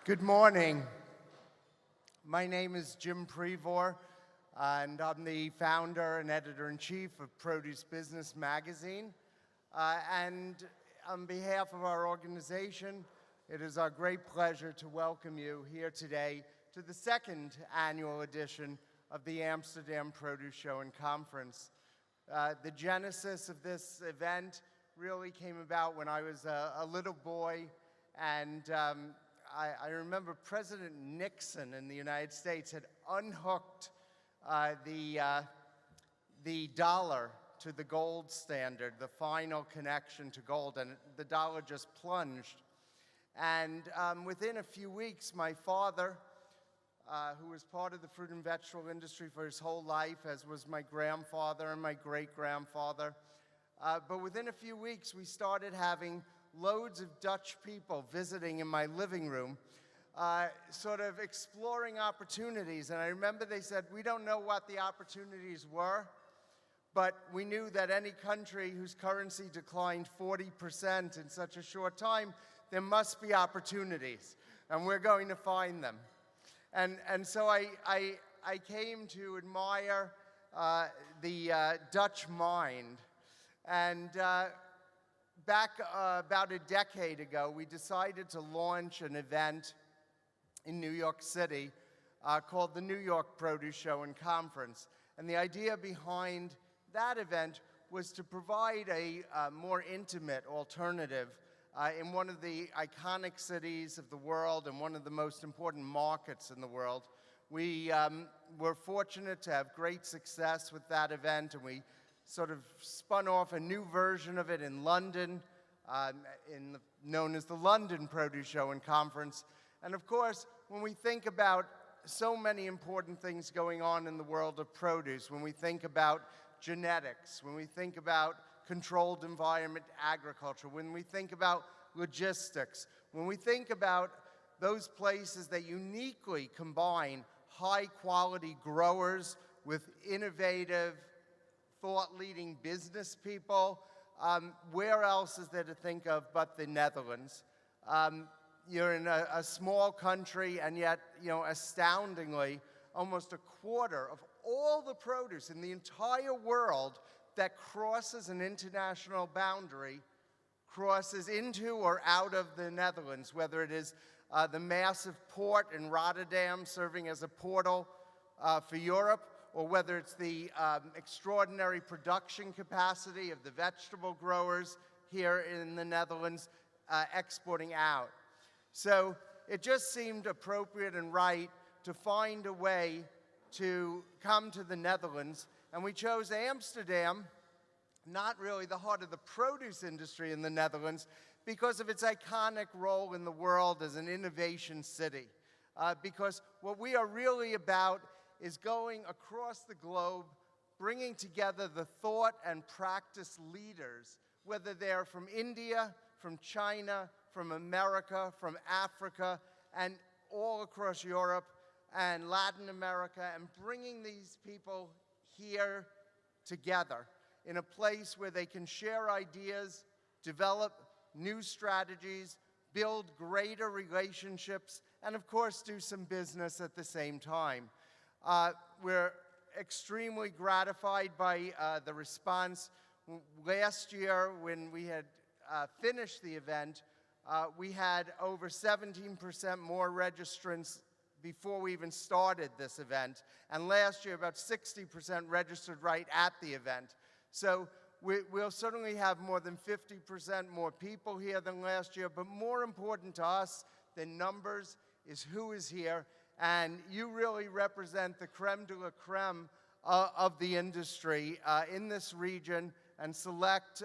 Good morning. My name is Jim Prevor, and I'm the founder and editor-in-chief of Produce Business Magazine. And on behalf of our organization, it is our great pleasure to welcome you here today to the second annual edition of the Amsterdam Produce Show and Conference. The genesis of this event really came about when I was a little boy, and I remember President Nixon in the United States had unhooked the dollar to the gold standard, the final connection to gold, and the dollar just plunged. And within a few weeks, my father, who was part of the fruit and vegetable industry for his whole life, as was my grandfather and my great-grandfather, but within a few weeks, we started having loads of Dutch people visiting in my living room, sort of exploring opportunities. And I remember they said, we don't know what the opportunities were, but we knew that any country whose currency declined 40% in such a short time, there must be opportunities, and we're going to find them. And so I came to admire the Dutch mind. And back about a decade ago, we decided to launch an event in New York City called the New York Produce Show and Conference. And the idea behind that event was to provide a more intimate alternative in one of the iconic cities of the world and one of the most important markets in the world. We were fortunate to have great success with that event, and we sort of spun off a new version of it in London, known as the London Produce Show and Conference. And of course, when we think about so many important things going on in the world of produce, when we think about genetics, when we think about controlled environment agriculture, when we think about logistics, when we think about those places that uniquely combine high-quality growers with innovative, thought-leading business people, where else is there to think of but the Netherlands? You're in a small country, and yet, astoundingly, almost a quarter of all the produce in the entire world that crosses an international boundary crosses into or out of the Netherlands, whether it is the massive port in Rotterdam serving as a portal for Europe, or whether it's the extraordinary production capacity of the vegetable growers here in the Netherlands exporting out. So it just seemed appropriate and right to find a way to come to the Netherlands, and we chose Amsterdam, not really the heart of the produce industry in the Netherlands, because of its iconic role in the world as an innovation city. Because what we are really about is going across the globe, bringing together the thought and practice leaders, whether they're from India, from China, from America, from Africa, and all across Europe and Latin America, and bringing these people here together in a place where they can share ideas, develop new strategies, build greater relationships, and of course do some business at the same time. We're extremely gratified by the response. Last year, when we had finished the event, we had over 17% more registrants before we even started this event. And last year, about 60% registered right at the event. So we'll certainly have more than 50% more people here than last year, but more important to us than numbers is who is here. And you really represent the creme de la creme of the industry in this region, and select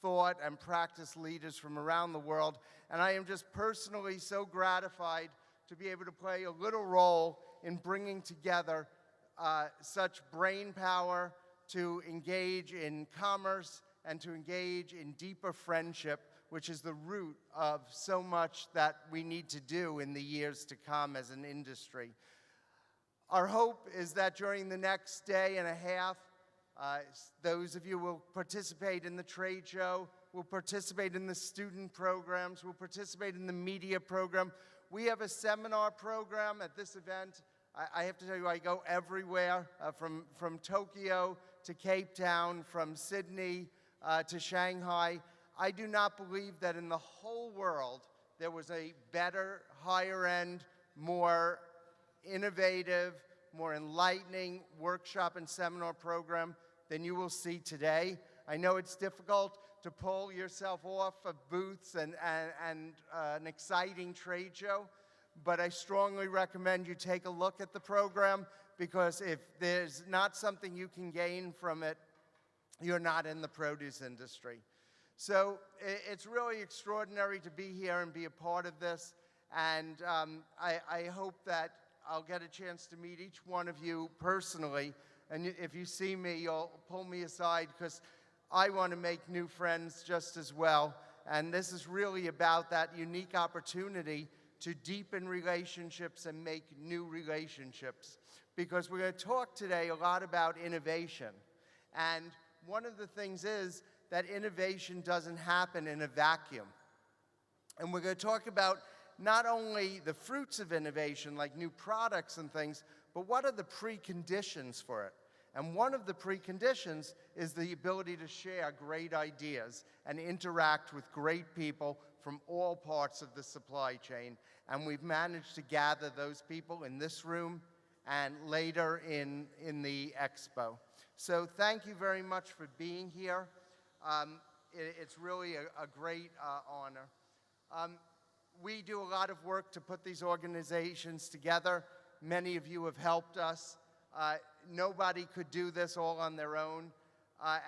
thought and practice leaders from around the world. And I am just personally so gratified to be able to play a little role in bringing together such brain power to engage in commerce and to engage in deeper friendship, which is the root of so much that we need to do in the years to come as an industry. Our hope is that during the next day and a half, those of you who will participate in the trade show, will participate in the student programs, will participate in the media program. We have a seminar program at this event. I have to tell you, I go everywhere, from Tokyo to Cape Town, from Sydney to Shanghai. I do not believe that in the whole world there was a better, higher-end, more innovative, more enlightening workshop and seminar program than you will see today. I know it's difficult to pull yourself off of booths and an exciting trade show, but I strongly recommend you take a look at the program, because if there's not something you can gain from it, you're not in the produce industry. So it's really extraordinary to be here and be a part of this, and I hope that I'll get a chance to meet each one of you personally, and if you see me, you'll pull me aside, because I want to make new friends just as well, and this is really about that unique opportunity to deepen relationships and make new relationships, because we're going to talk today a lot about innovation, and one of the things is that innovation doesn't happen in a vacuum. And we're going to talk about not only the fruits of innovation, like new products and things, but what are the preconditions for it? And one of the preconditions is the ability to share great ideas and interact with great people from all parts of the supply chain. And we've managed to gather those people in this room and later in the expo. So thank you very much for being here. It's really a great honor. We do a lot of work to put these organizations together. Many of you have helped us. Nobody could do this all on their own,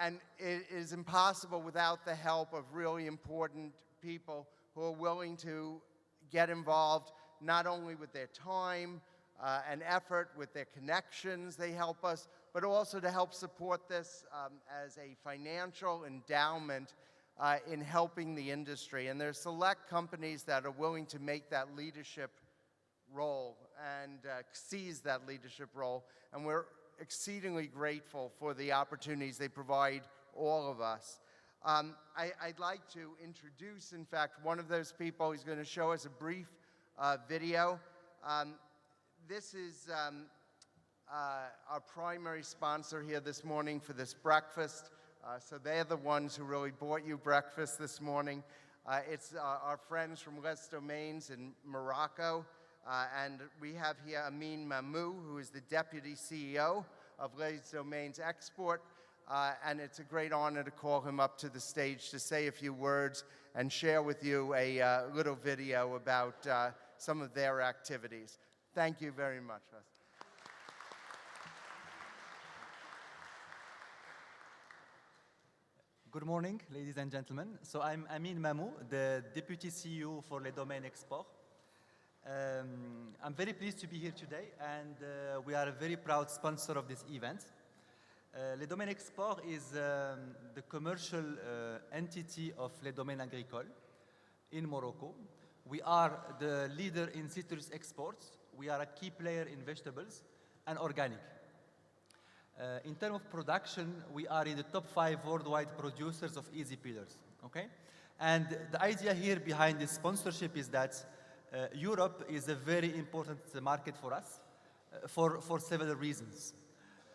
and it is impossible without the help of really important people who are willing to get involved, not only with their time and effort, with their connections, they help us, but also to help support this as a financial endowment in helping the industry. And there's select companies that are willing to make that leadership role and seize that leadership role. And we're exceedingly grateful for the opportunities they provide all of us. I'd like to introduce, in fact, one of those people. He's going to show us a brief video. This is our primary sponsor here this morning for this breakfast. So they're the ones who really bought you breakfast this morning. It's our friends from Les Domaines in Morocco. And we have here Amin Mamou, who is the Deputy CEO of Les Domaines Export. And it's a great honor to call him up to the stage to say a few words and share with you a little video about some of their activities. Thank you very much. Good morning, ladies and gentlemen. So I'm Amin Mamou, the Deputy CEO for Les Domaines Export. I'm very pleased to be here today, and we are a very proud sponsor of this event. Les Domaines Export is the commercial entity of Les Domaines Agricoles in Morocco. We are the leader in citrus exports. We are a key player in vegetables and organic. In terms of production, we are in the top 5 worldwide producers of easy peelers, okay? And the idea here behind this sponsorship is that Europe is a very important market for us for several reasons.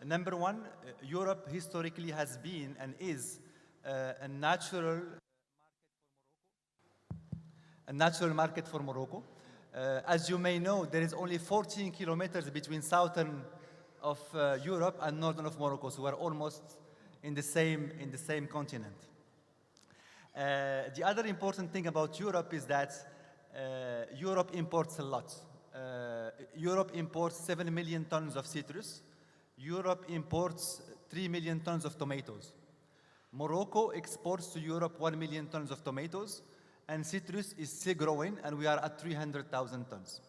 Number one, Europe historically has been and is a natural market for Morocco. As you may know, there is only 14 kilometers between southern of Europe and northern of Morocco, so we're almost in the same continent. The other important thing about Europe is that Europe imports a lot. Europe imports 7 million tons of citrus. Europe imports 3 million tons of tomatoes. Morocco exports to Europe 1 million tons of tomatoes, and citrus is still growing, and we are at 300,000 tons.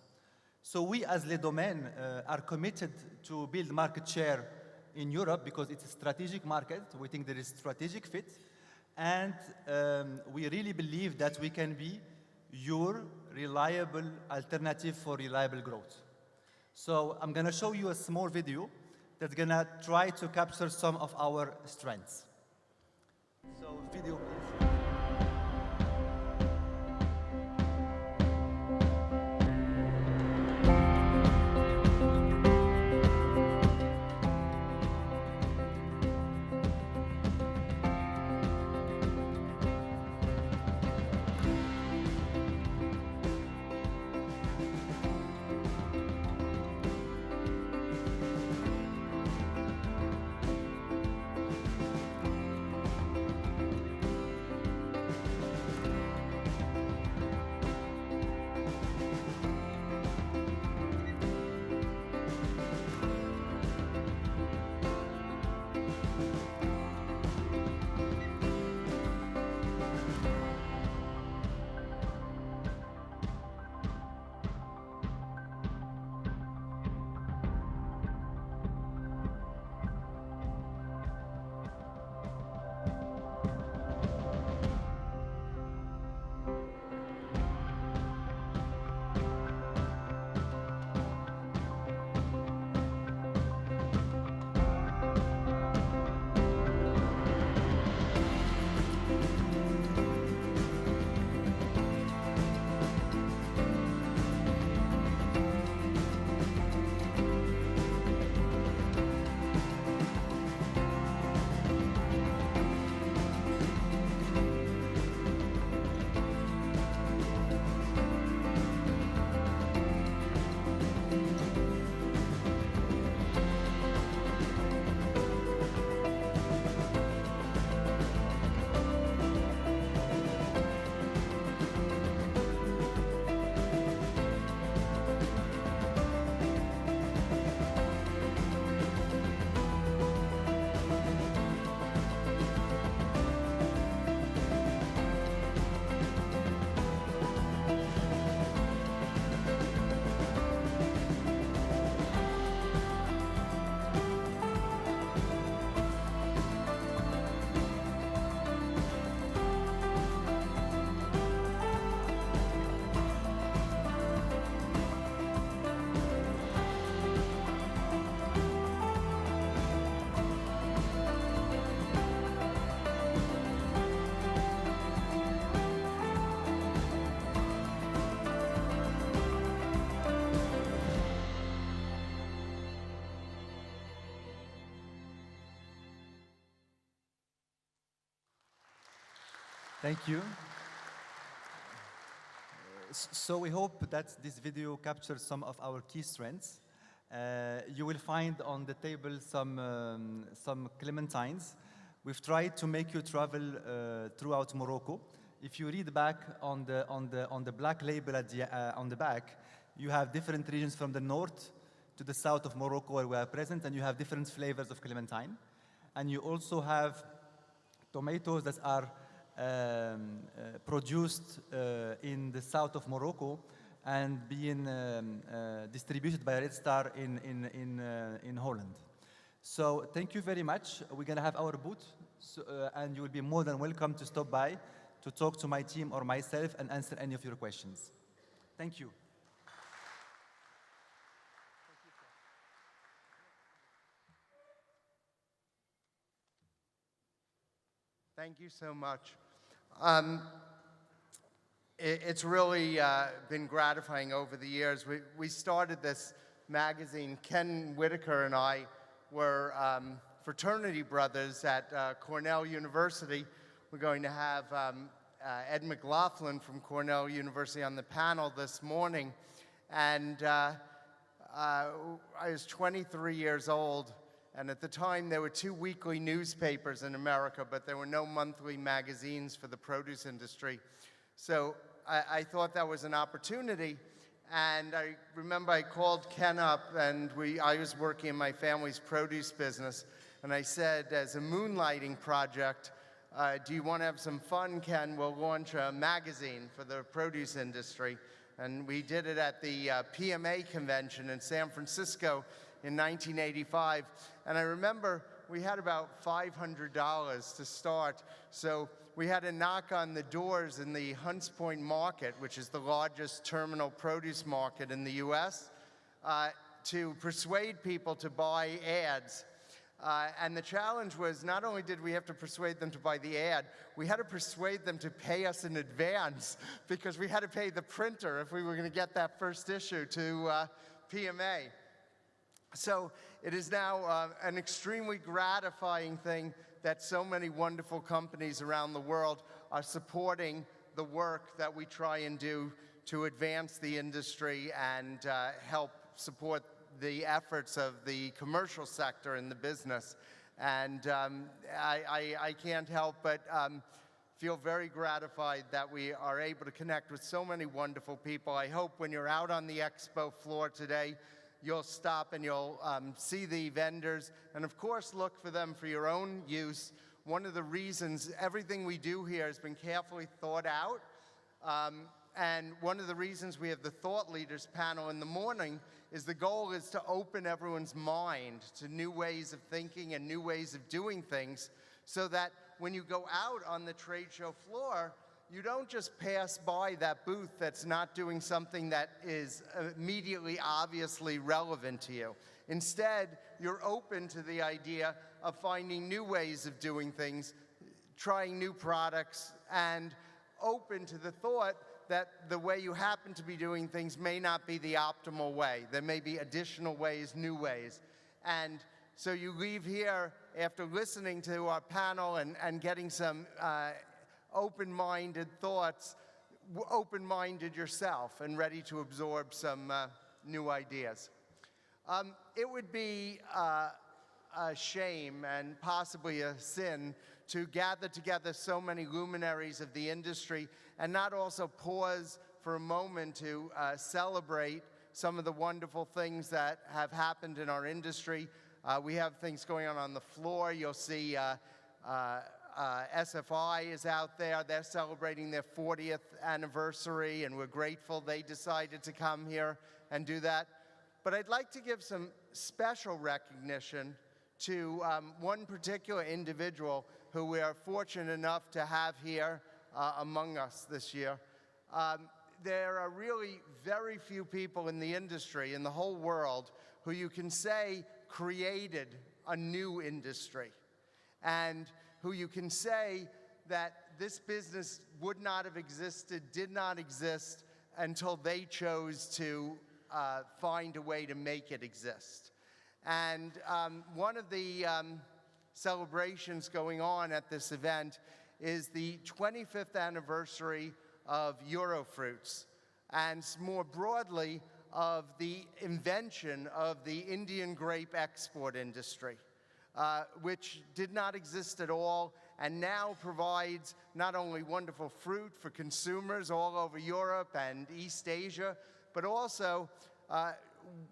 So we as Les Domaines are committed to build market share in Europe because it's a strategic market. We think there is strategic fit, and we really believe that we can be your reliable alternative for reliable growth. So I'm going to show you a small video that's going to try to capture some of our strengths. So video, please. Thank you. So we hope that this video captures some of our key strengths. You will find on the table some clementines. We've tried to make you travel throughout Morocco. If you read back on the black label on the back, you have different regions from the north to the south of Morocco where we are present, and you have different flavors of clementine. And you also have tomatoes that are produced in the south of Morocco and being distributed by Red Star in Holland. So thank you very much. We're going to have our booth, and you will be more than welcome to stop by to talk to my team or myself and answer any of your questions. Thank you. Thank you so much. It's really been gratifying over the years. We started this magazine. Ken Whitaker and I were fraternity brothers at Cornell University. We're going to have Ed McLaughlin from Cornell University on the panel this morning. And I was 23 years old. And at the time, there were 2 weekly newspapers in America, but there were no monthly magazines for the produce industry. So I thought that was an opportunity. And I remember I called Ken up, and I was working in my family's produce business. And I said, as a moonlighting project, do you want to have some fun, Ken? We'll launch a magazine for the produce industry. And we did it at the PMA convention in San Francisco in 1985. And I remember we had about $500 to start. So we had to knock on the doors in the Hunts Point market, which is the largest terminal produce market in the US, to persuade people to buy ads. And the challenge was, not only did we have to persuade them to buy the ad, we had to persuade them to pay us in advance because we had to pay the printer if we were going to get that first issue to PMA. So it is now an extremely gratifying thing that so many wonderful companies around the world are supporting the work that we try and do to advance the industry and help support the efforts of the commercial sector in the business. And I can't help but feel very gratified that we are able to connect with so many wonderful people. I hope when you're out on the expo floor today, you'll stop and you'll see the vendors, and of course look for them for your own use. One of the reasons everything we do here has been carefully thought out, and one of the reasons we have the thought leaders panel in the morning is the goal is to open everyone's mind to new ways of thinking and new ways of doing things, so that when you go out on the trade show floor, you don't just pass by that booth that's not doing something that is immediately obviously relevant to you. Instead, you're open to the idea of finding new ways of doing things, trying new products, and open to the thought that the way you happen to be doing things may not be the optimal way. There may be additional ways, new ways. And so you leave here after listening to our panel and getting some open-minded thoughts, open-minded yourself and ready to absorb some new ideas. It would be a shame and possibly a sin to gather together so many luminaries of the industry and not also pause for a moment to celebrate some of the wonderful things that have happened in our industry. We have things going on the floor. You'll see SFI is out there. They're celebrating their 40th anniversary, and we're grateful they decided to come here and do that. But I'd like to give some special recognition to one particular individual who we are fortunate enough to have here among us this year. There are really very few people in the industry, in the whole world, who you can say created a new industry, and who you can say that this business would not have existed, did not exist, until they chose to find a way to make it exist. And one of the celebrations going on at this event is the 25th anniversary of Eurofruits, and more broadly, of the invention of the Indian grape export industry, which did not exist at all and now provides not only wonderful fruit for consumers all over Europe and East Asia, but also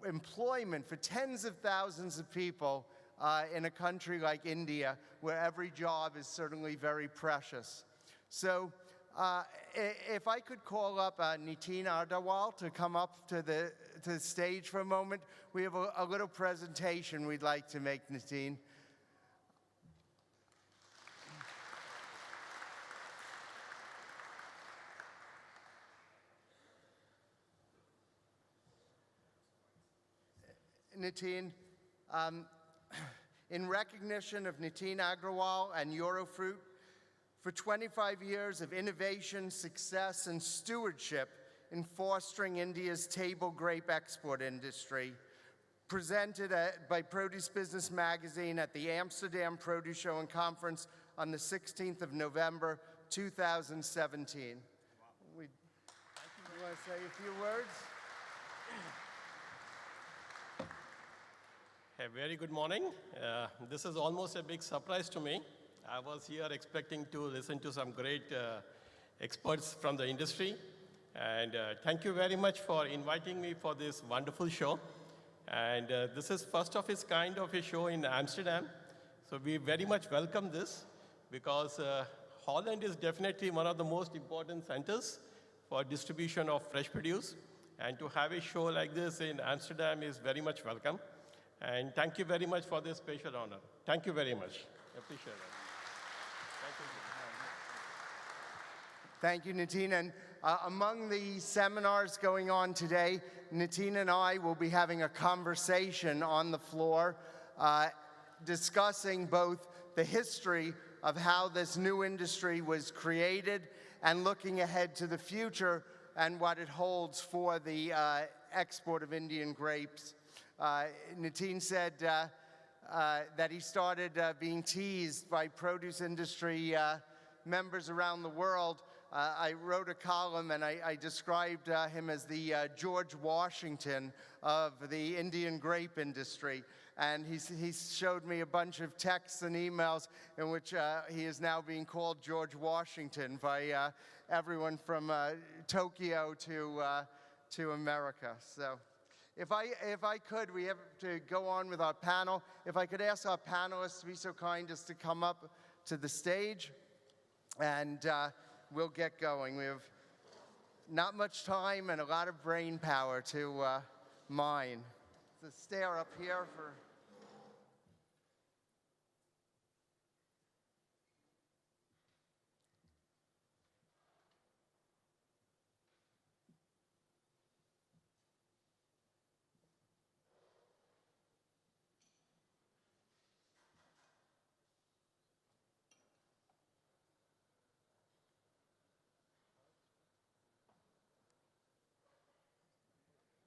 employment for tens of thousands of people in a country like India, where every job is certainly very precious. So if I could call up Nitin Ardawal to come up to the stage for a moment. We have a little presentation we'd like to make, Nitin. Nitin, in recognition of Nitin Agrawal and Eurofruit, for 25 years of innovation, success, and stewardship in fostering India's table grape export industry, presented by Produce Business Magazine at the Amsterdam Produce Show and Conference on the 16th of November, 2017. You want to say a few words? A very good morning. This is almost a big surprise to me. I was here expecting to listen to some great experts from the industry. And thank you very much for inviting me for this wonderful show. And this is first of its kind of a show in Amsterdam. So we very much welcome this because Holland is definitely one of the most important centers for distribution of fresh produce. And to have a show like this in Amsterdam is very much welcome. And thank you very much for this special honor. Thank you very much. I appreciate it. Thank you, Nitin. And among the seminars going on today, Nitin and I will be having a conversation on the floor discussing both the history of how this new industry was created and looking ahead to the future and what it holds for the export of Indian grapes. Nitin said that he started being teased by produce industry members around the world. I wrote a column and I described him as the George Washington of the Indian grape industry. And he showed me a bunch of texts and emails in which he is now being called George Washington by everyone from Tokyo to America. So if I could, we have to go on with our panel. If I could ask our panelists to be so kind as to come up to the stage, and we'll get going. We have not much time and a lot of brain power to mine. The stair up here for...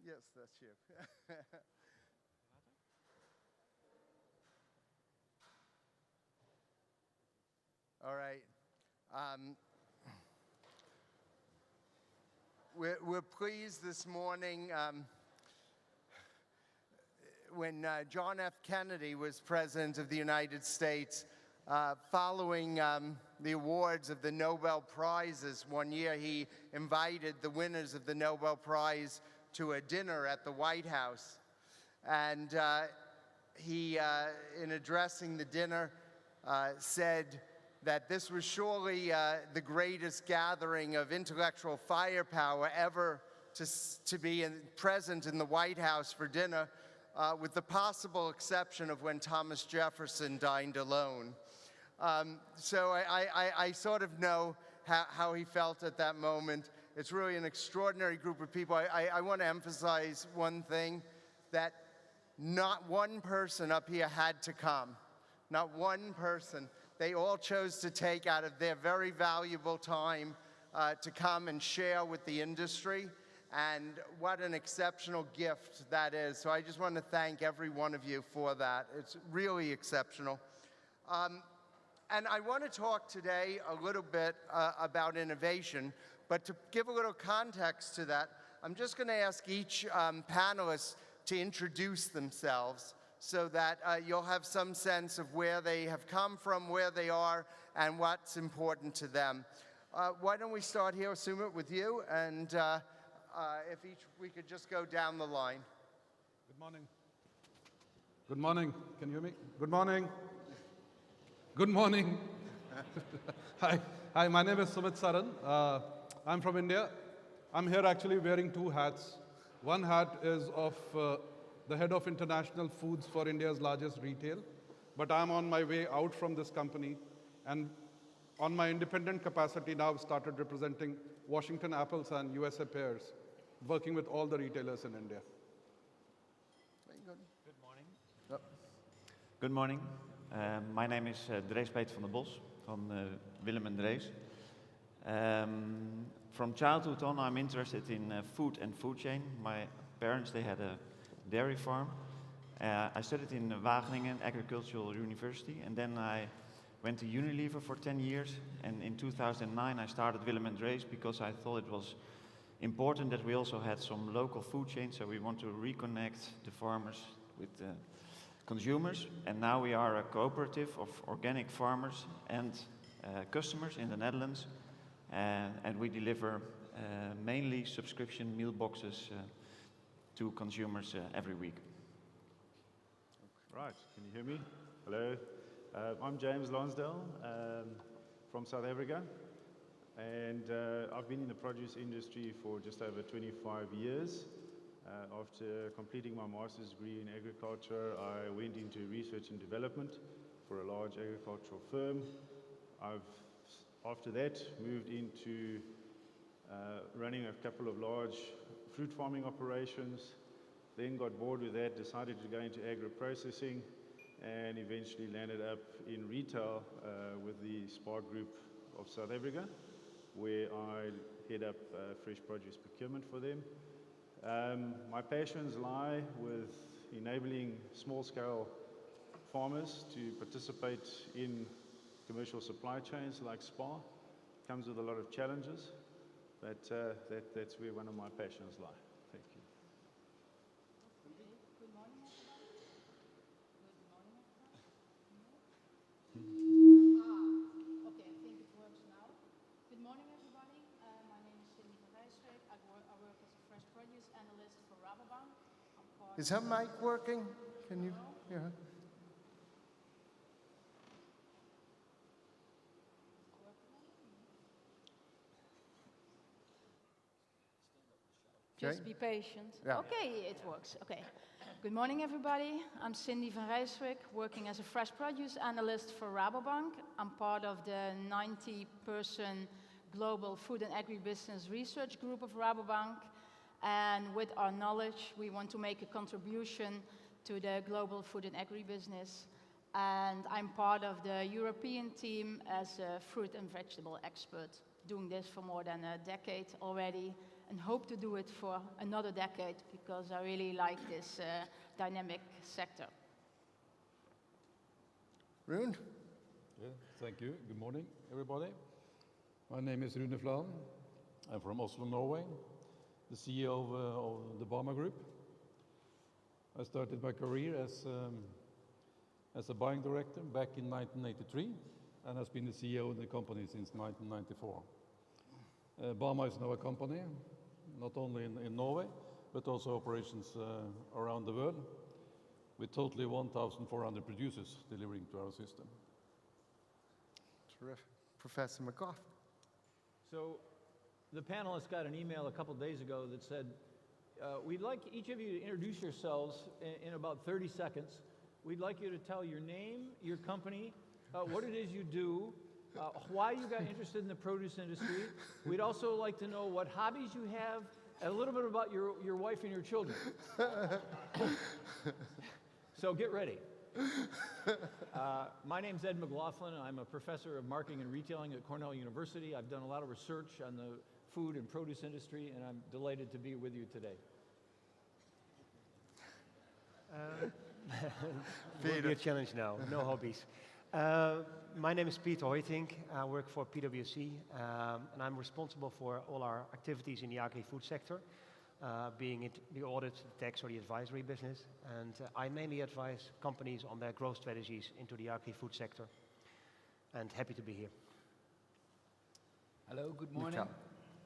Yes, that's you. All right. We're pleased this morning when John F. Kennedy was President of the United States, following the awards of the Nobel Prizes one year, he invited the winners of the Nobel Prize to a dinner at the White House. And he, in addressing the dinner, said that this was surely the greatest gathering of intellectual firepower ever to be present in the White House for dinner, with the possible exception of when Thomas Jefferson dined alone. So I sort of know how he felt at that moment. It's really an extraordinary group of people. I want to emphasize one thing, that not one person up here had to come. Not one person. They all chose to take out of their very valuable time to come and share with the industry. And what an exceptional gift that is. So I just want to thank every one of you for that. It's really exceptional. And I want to talk today a little bit about innovation, but to give a little context to that, I'm just going to ask each panelist to introduce themselves so that you'll have some sense of where they have come from, where they are, and what's important to them. Why don't we start here, Sumit, with you, and if we could just go down the line. Good morning. Good morning. Can you hear me? Good morning. Good morning. Hi, my name is Sumit Saran. I'm from India. I'm here actually wearing two hats. One hat is of the head of international foods for India's largest retail, but I'm on my way out from this company, and on my independent capacity now I've started representing Washington Apples and USA Pears, working with all the retailers in India. Good morning. Good morning. My name is Drees Peter van der Bos from Willem and Drees. From childhood on, I'm interested in food and food chain. My parents, they had a dairy farm. I studied in Wageningen Agricultural University, and then I went to Unilever for 10 years. And in 2009, I started Willem and Drees because I thought it was important that we also had some local food chains, so we want to reconnect the farmers with the consumers. And now we are a cooperative of organic farmers and customers in the Netherlands, and we deliver mainly subscription meal boxes to consumers every week. Right, can you hear me? Hello, I'm James Lonsdale from South Africa, and I've been in the produce industry for just over 25 years. After completing my master's degree in agriculture, I went into research and development for a large agricultural firm. After that, moved into running a couple of large fruit farming operations, then got bored with that, decided to go into agro-processing, and eventually landed up in retail with the Spar Group of South Africa, where I head up fresh produce procurement for them. My passions lie with enabling small-scale farmers to participate in commercial supply chains like Spar. Comes with a lot of challenges, but that's where one of my passions lie. Thank you. Good morning, everybody. Okay, I think it works now. Good morning, everybody. My name is Cindy van Rijswijk. I work as a fresh produce analyst for Rabobank. Is her mic working? Can you hear her? Just be patient. Yeah. Okay, it works. Okay. Good morning, everybody. I'm Cindy van Rijswijk, working as a fresh produce analyst for Rabobank. I'm part of the 90-person global food and agribusiness research group of Rabobank. And with our knowledge, we want to make a contribution to the global food and agribusiness. And I'm part of the European team as a fruit and vegetable expert, doing this for more than a decade already, and hope to do it for another decade because I really like this dynamic sector. Rune? Yeah, thank you. Good morning, everybody. My name is Rune Flaan. I'm from Oslo, Norway, the CEO of the Bama Group. I started my career as a buying director back in 1983 and has been the CEO of the company since 1994. Bama is now a company, not only in Norway, but also operations around the world, with totally 1,400 producers delivering to our system. Terrific. Professor McGough. So the panelists got an email a couple days ago that said, we'd like each of you to introduce yourselves in about 30 seconds. We'd like you to tell your name, your company, what it is you do, why you got interested in the produce industry. We'd also like to know what hobbies you have, and a little bit about your wife and your children. So get ready. My name's Ed McLaughlin. I'm a professor of marketing and retailing at Cornell University. I've done a lot of research on the food and produce industry, and I'm delighted to be with you today. Will be a challenge now. No hobbies. My name is Piet Hoytink. I work for PwC, and I'm responsible for all our activities in the agri-food sector, being it the audit, the tax, or the advisory business. And I mainly advise companies on their growth strategies into the agri-food sector. And happy to be here. Hello, good morning.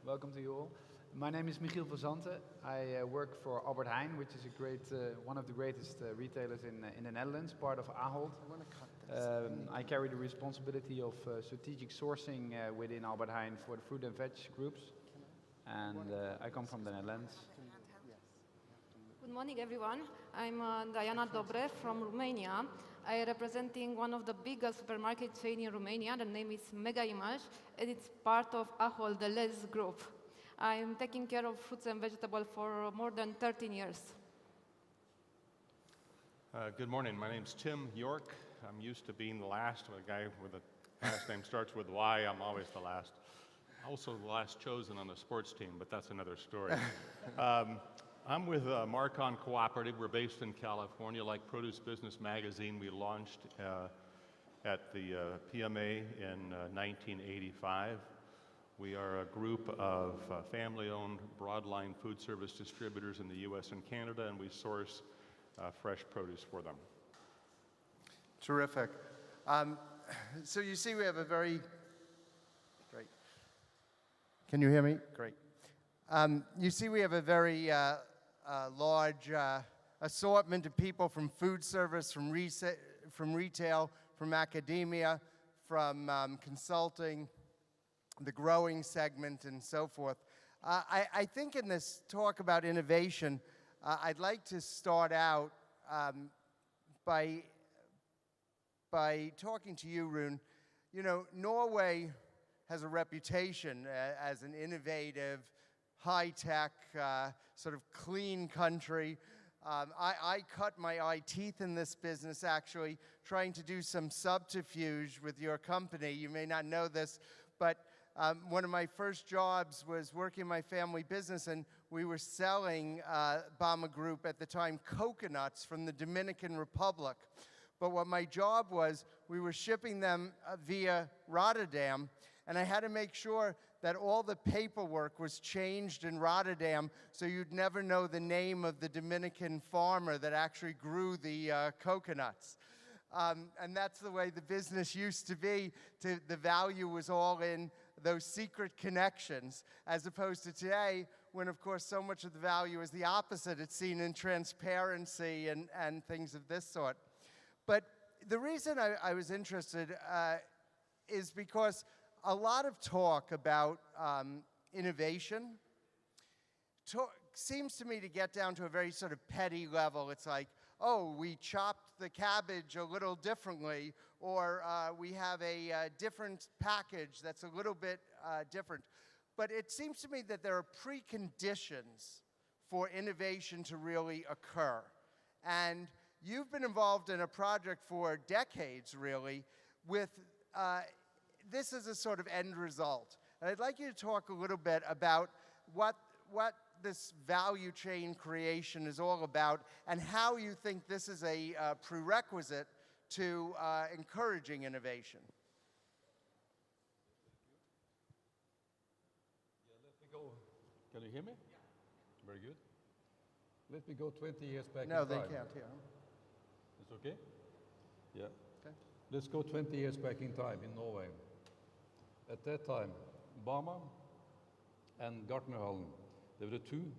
Welcome to you all. My name is Michiel van Zanten. I work for Albert Heijn, which is a great, one of the greatest retailers in the Netherlands, part of Ahold. I carry the responsibility of strategic sourcing within Albert Heijn for the fruit and veg groups, and I come from the Netherlands. Good morning, everyone. I'm Diana Dobrev from Romania. I am representing one of the biggest supermarket chain in Romania. The name is Mega Image, and it's part of Ahold Delhaize group. I'm taking care of fruits and vegetables for more than 13 years. Good morning. My name's Tim York. I'm used to being the last. A guy with a last name starts with Y, I'm always the last. Also the last chosen on the sports team, but that's another story. I'm with Marcon Cooperative. We're based in California. Like Produce Business Magazine, we launched at the PMA in 1985. We are a group of family-owned broadline food service distributors in the US and Canada, and we source fresh produce for them. Terrific. So you see we have a very, great. Can you hear me? Great. You see we have a very large assortment of people from food service, from retail, from academia, from consulting, the growing segment, and so forth. I think in this talk about innovation, I'd like to start out by talking to you, Rune. You know, Norway has a reputation as an innovative, high-tech, sort of clean country. I cut my eye teeth in this business, actually, trying to do some subterfuge with your company. You may not know this, but one of my first jobs was working in my family business, and we were selling Bama Group at the time coconuts from the Dominican Republic. But what my job was, we were shipping them via Rotterdam, and I had to make sure that all the paperwork was changed in Rotterdam so you'd never know the name of the Dominican farmer that actually grew the coconuts. And that's the way the business used to be. The value was all in those secret connections, as opposed to today, when, of course, so much of the value is the opposite. It's seen in transparency and things of this sort. But the reason I was interested is because a lot of talk about innovation seems to me to get down to a very sort of petty level. It's like, oh, we chopped the cabbage a little differently, or we have a different package that's a little bit different. But it seems to me that there are preconditions for innovation to really occur. And you've been involved in a project for decades, really, with this as a sort of end result. And I'd like you to talk a little bit about what this value chain creation is all about, and how you think this is a prerequisite to encouraging innovation. Yeah, let me go. Can you hear me? Yeah. Very good. Let me go 20 years back in time. No, they can't hear. It's okay? Yeah. Okay. Let's go 20 years back in time in Norway. At that time, Bama and Gartnerhallen, they were the two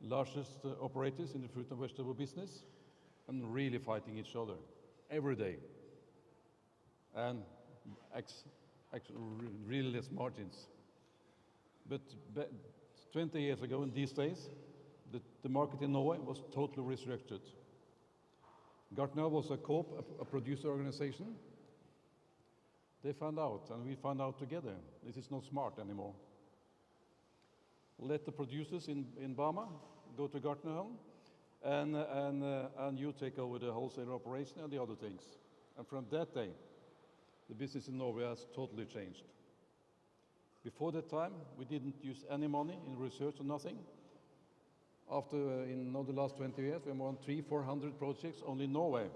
largest operators in the fruit and vegetable business, and really fighting each other every day. And really less margins. But 20 years ago, in these days, the market in Norway was totally restructured. Gartner was a co-op, a producer organization. They found out, and we found out together, this is not smart anymore. Let the producers in Bama go to Gartnerhallen, and you take over the wholesale operation and the other things. And from that day, the business in Norway has totally changed. Before that time, we didn't use any money in research or nothing. After, in the last 20 years, we have more than 300-400 projects only in Norway.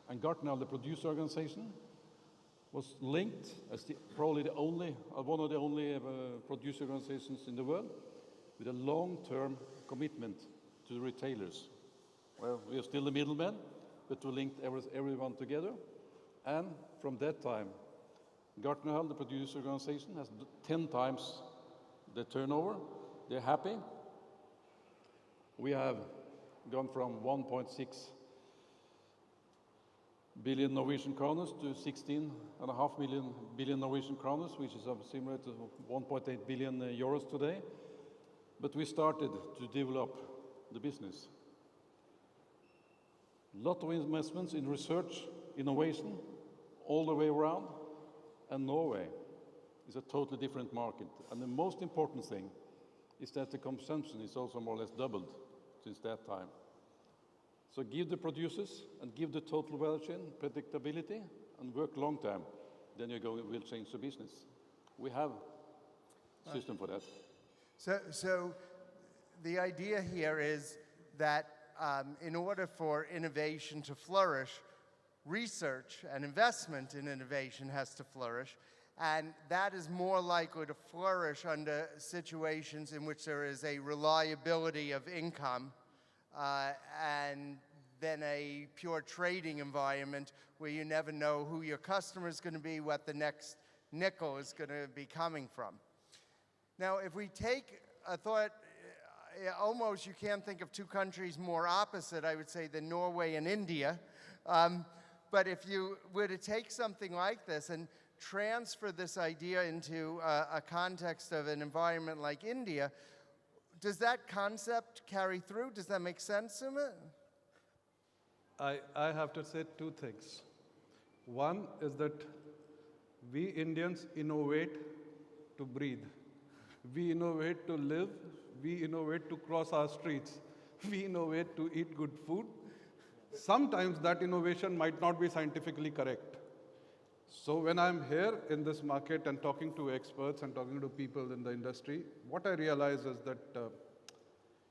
And Gartner, the producer organization, was linked as probably the only, one of the only producer organizations in the world with a long-term commitment to the retailers. Well, we are still the middlemen, but we linked everyone together. And from that time, Gartner, the producer organization, has 10 times the turnover. They're happy. We have gone from 1.6 billion Norwegian kroners to 16.5 billion Norwegian kroners, which is similar to 1.8 billion euros today. But we started to develop the business. A lot of investments in research, innovation, all the way around, and Norway is a totally different market. And the most important thing is that the consumption is also more or less doubled since that time. So give the producers and give the total value chain predictability and work long term, then you will change the business. We have a system for that. So the idea here is that in order for innovation to flourish, research and investment in innovation has to flourish, and that is more likely to flourish under situations in which there is a reliability of income and then a pure trading environment where you never know who your customer is going to be, what the next nickel is going to be coming from. Now, if we take a thought, almost you can't think of two countries more opposite, I would say, than Norway and India. But if you were to take something like this and transfer this idea into a context of an environment like India, does that concept carry through? Does that make sense, Sumit? I have to say two things. One is that we Indians innovate to breathe. We innovate to live. We innovate to cross our streets. We innovate to eat good food. Sometimes that innovation might not be scientifically correct. So when I'm here in this market and talking to experts and talking to people in the industry, what I realize is that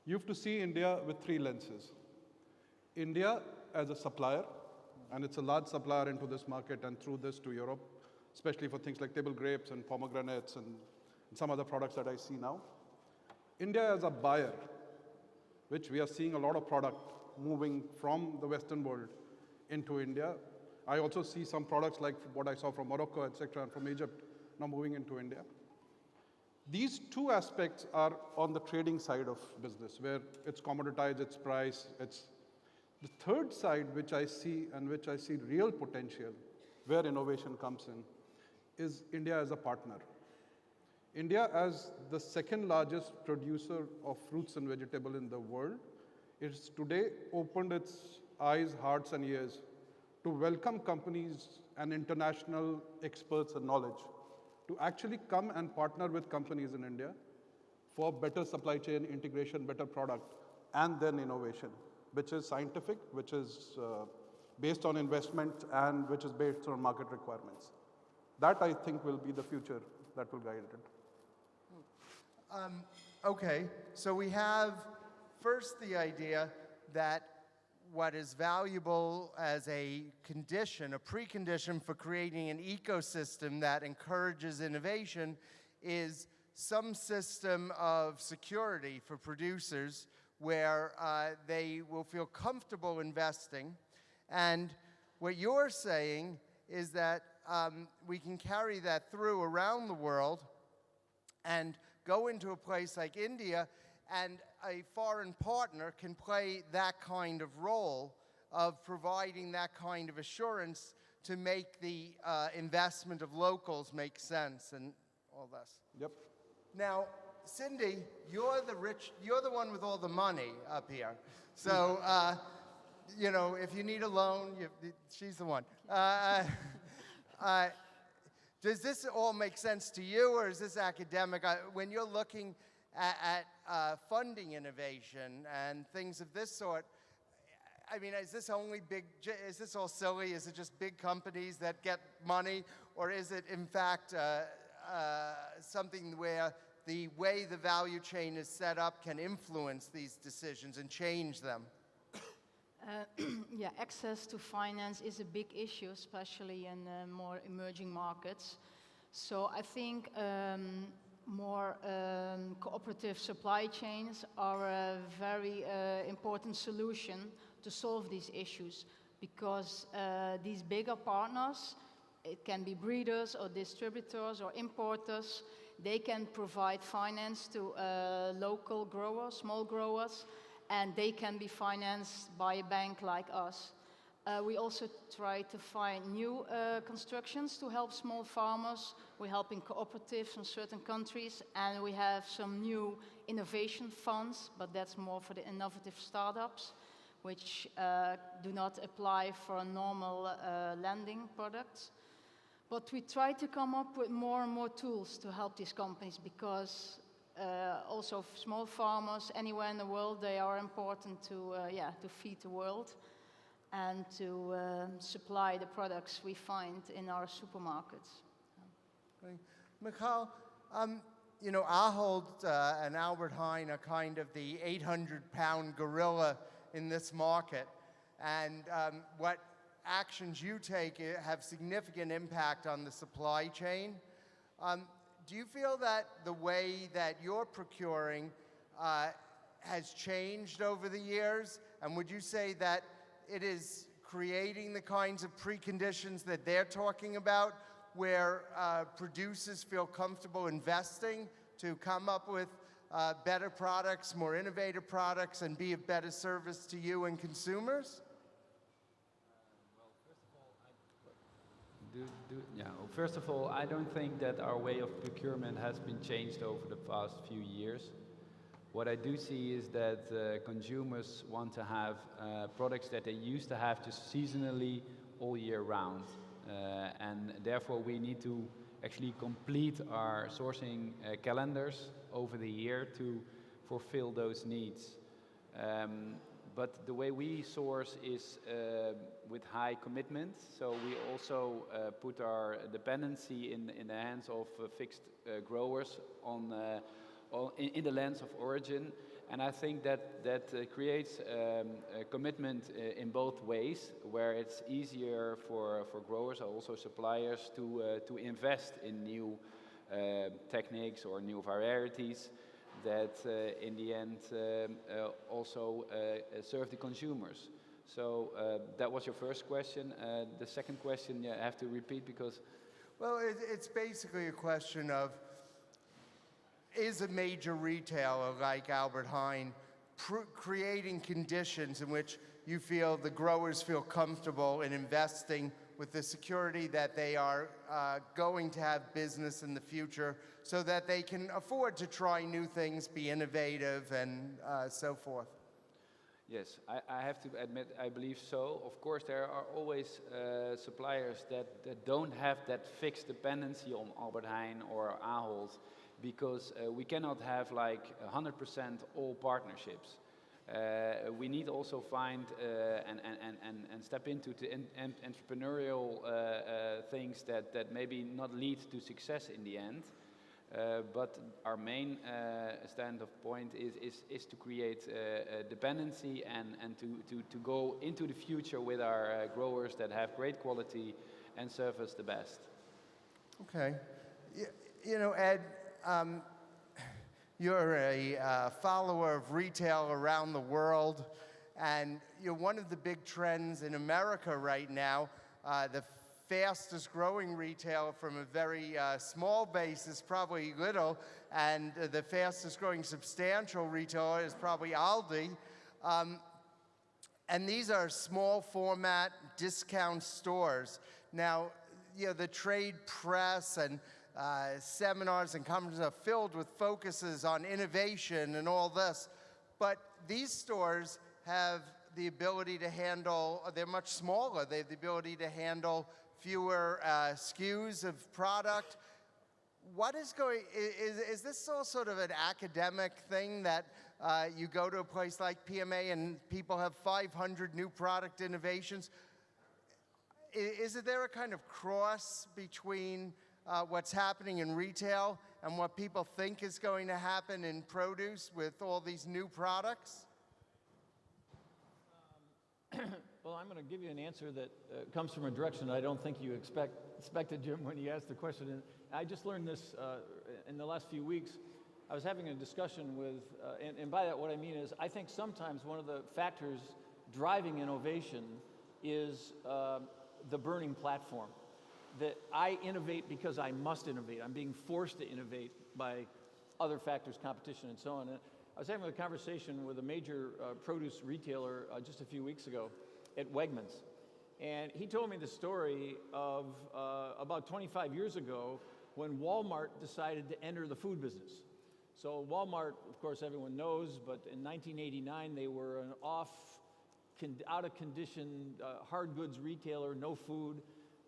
you have to see India with three lenses. India as a supplier, and it's a large supplier into this market and through this to Europe, especially for things like table grapes and pomegranates and some other products that I see now. India as a buyer, which we are seeing a lot of product moving from the Western world into India. I also see some products like what I saw from Morocco, etc., and from Egypt now moving into India. These two aspects are on the trading side of business, where it's commoditized, it's price, it's the third side, which I see and which I see real potential, where innovation comes in, is India as a partner. India as the second largest producer of fruits and vegetables in the world is today opened its eyes, hearts, and ears to welcome companies and international experts and knowledge to actually come and partner with companies in India for better supply chain integration, better product, and then innovation, which is scientific, which is based on investment, and which is based on market requirements. That, I think, will be the future that will guide it. Okay, so we have first the idea that what is valuable as a condition, a precondition for creating an ecosystem that encourages innovation is some system of security for producers where they will feel comfortable investing. And what you're saying is that we can carry that through around the world and go into a place like India, and a foreign partner can play that kind of role of providing that kind of assurance to make the investment of locals make sense and all this. Yep. Now, Cindy, you're the one with all the money up here. So, you know, if you need a loan, she's the one. Does this all make sense to you, or is this academic? When you're looking at funding innovation and things of this sort, I mean, is this all silly? Is it just big companies that get money? Or is it, in fact, something where the way the value chain is set up can influence these decisions and change them? Yeah, access to finance is a big issue, especially in more emerging markets. So I think more cooperative supply chains are a very important solution to solve these issues, because these bigger partners, it can be breeders or distributors or importers, they can provide finance to local growers, small growers, and they can be financed by a bank like us. We also try to find new constructions to help small farmers. We're helping cooperatives in certain countries, and we have some new innovation funds, but that's more for the innovative startups, which do not apply for normal lending products. But we try to come up with more and more tools to help these companies, because also small farmers anywhere in the world, they are important to feed the world and to supply the products we find in our supermarkets. Great. Michal, you know, Ahold and Albert Heijn are kind of the 800-pound gorilla in this market, and what actions you take have significant impact on the supply chain. Do you feel that the way that you're procuring has changed over the years? And would you say that it is creating the kinds of preconditions that they're talking about, where producers feel comfortable investing to come up with better products, more innovative products, and be of better service to you and consumers? First of all, I don't think that our way of procurement has been changed over the past few years. What I do see is that consumers want to have products that they used to have just seasonally all year round. And therefore we need to actually complete our sourcing calendars over the year to fulfill those needs. But the way we source is with high commitment. So we also put our dependency in the hands of fixed growers in the lands of origin. And I think that creates a commitment in both ways, where it's easier for growers, also suppliers, to invest in new techniques or new varieties that in the end also serve the consumers. So that was your first question. The second question, I have to repeat because... Well, it's basically a question of, is a major retailer like Albert Heijn creating conditions in which you feel the growers feel comfortable in investing with the security that they are going to have business in the future, so that they can afford to try new things, be innovative, and so forth? Yes, I have to admit, I believe so. Of course, there are always suppliers that don't have that fixed dependency on Albert Heijn or Ahold, because we cannot have like 100% all partnerships. We need also find and step into the entrepreneurial things that maybe not lead to success in the end. But our main stand of point is to create dependency and to go into the future with our growers that have great quality and serve us the best. Okay. You know, Ed, you're a follower of retail around the world, and you're one of the big trends in America right now. The fastest growing retailer from a very small base is probably Lidl, and the fastest growing substantial retailer is probably Aldi. And these are small format discount stores. Now, you know, the trade press and seminars and conferences are filled with focuses on innovation and all this, but these stores have the ability to handle, they're much smaller, they have the ability to handle fewer SKUs of product. What is going, is this all sort of an academic thing that you go to a place like PMA and people have 500 new product innovations? Is there a kind of cross between what's happening in retail and what people think is going to happen in produce with all these new products? Well, I'm going to give you an answer that comes from a direction I don't think you expected, Jim, when you asked the question. And I just learned this in the last few weeks. I was having a discussion with, and by that what I mean is I think sometimes one of the factors driving innovation is the burning platform. That I innovate because I must innovate. I'm being forced to innovate by other factors, competition and so on. And I was having a conversation with a major produce retailer just a few weeks ago at Wegmans. And he told me the story of about 25 years ago when Walmart decided to enter the food business. So Walmart, of course, everyone knows, but in 1989, they were an out-of-condition hard goods retailer, no food.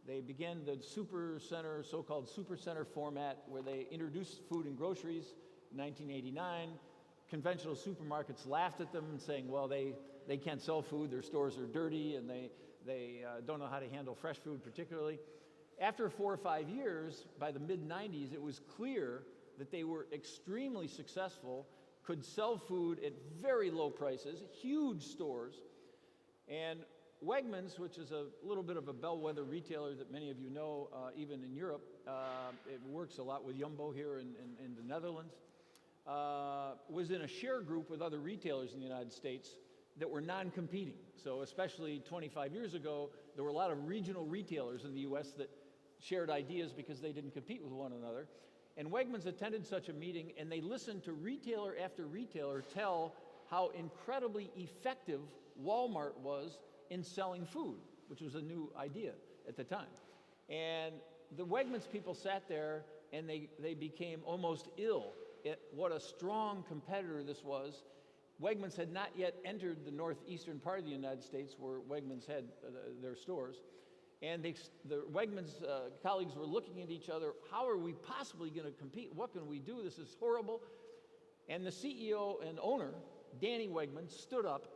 They began the super center, so-called super center format, where they introduced food and groceries in 1989. Conventional supermarkets laughed at them, saying, well, they can't sell food, their stores are dirty, and they don't know how to handle fresh food particularly. After 4 or 5 years, by the mid-90s, it was clear that they were extremely successful, could sell food at very low prices, huge stores. And Wegmans, which is a little bit of a bellwether retailer that many of you know, even in Europe, it works a lot with Jumbo here in the Netherlands, was in a share group with other retailers in the United States that were non-competing. So especially 25 years ago, there were a lot of regional retailers in the US that shared ideas because they didn't compete with one another. And Wegmans attended such a meeting, and they listened to retailer after retailer tell how incredibly effective Walmart was in selling food, which was a new idea at the time. And the Wegmans people sat there, and they became almost ill at what a strong competitor this was. Wegmans had not yet entered the northeastern part of the United States where Wegmans had their stores. And the Wegmans colleagues were looking at each other, how are we possibly going to compete? What can we do? This is horrible. And the CEO and owner, Danny Wegman, stood up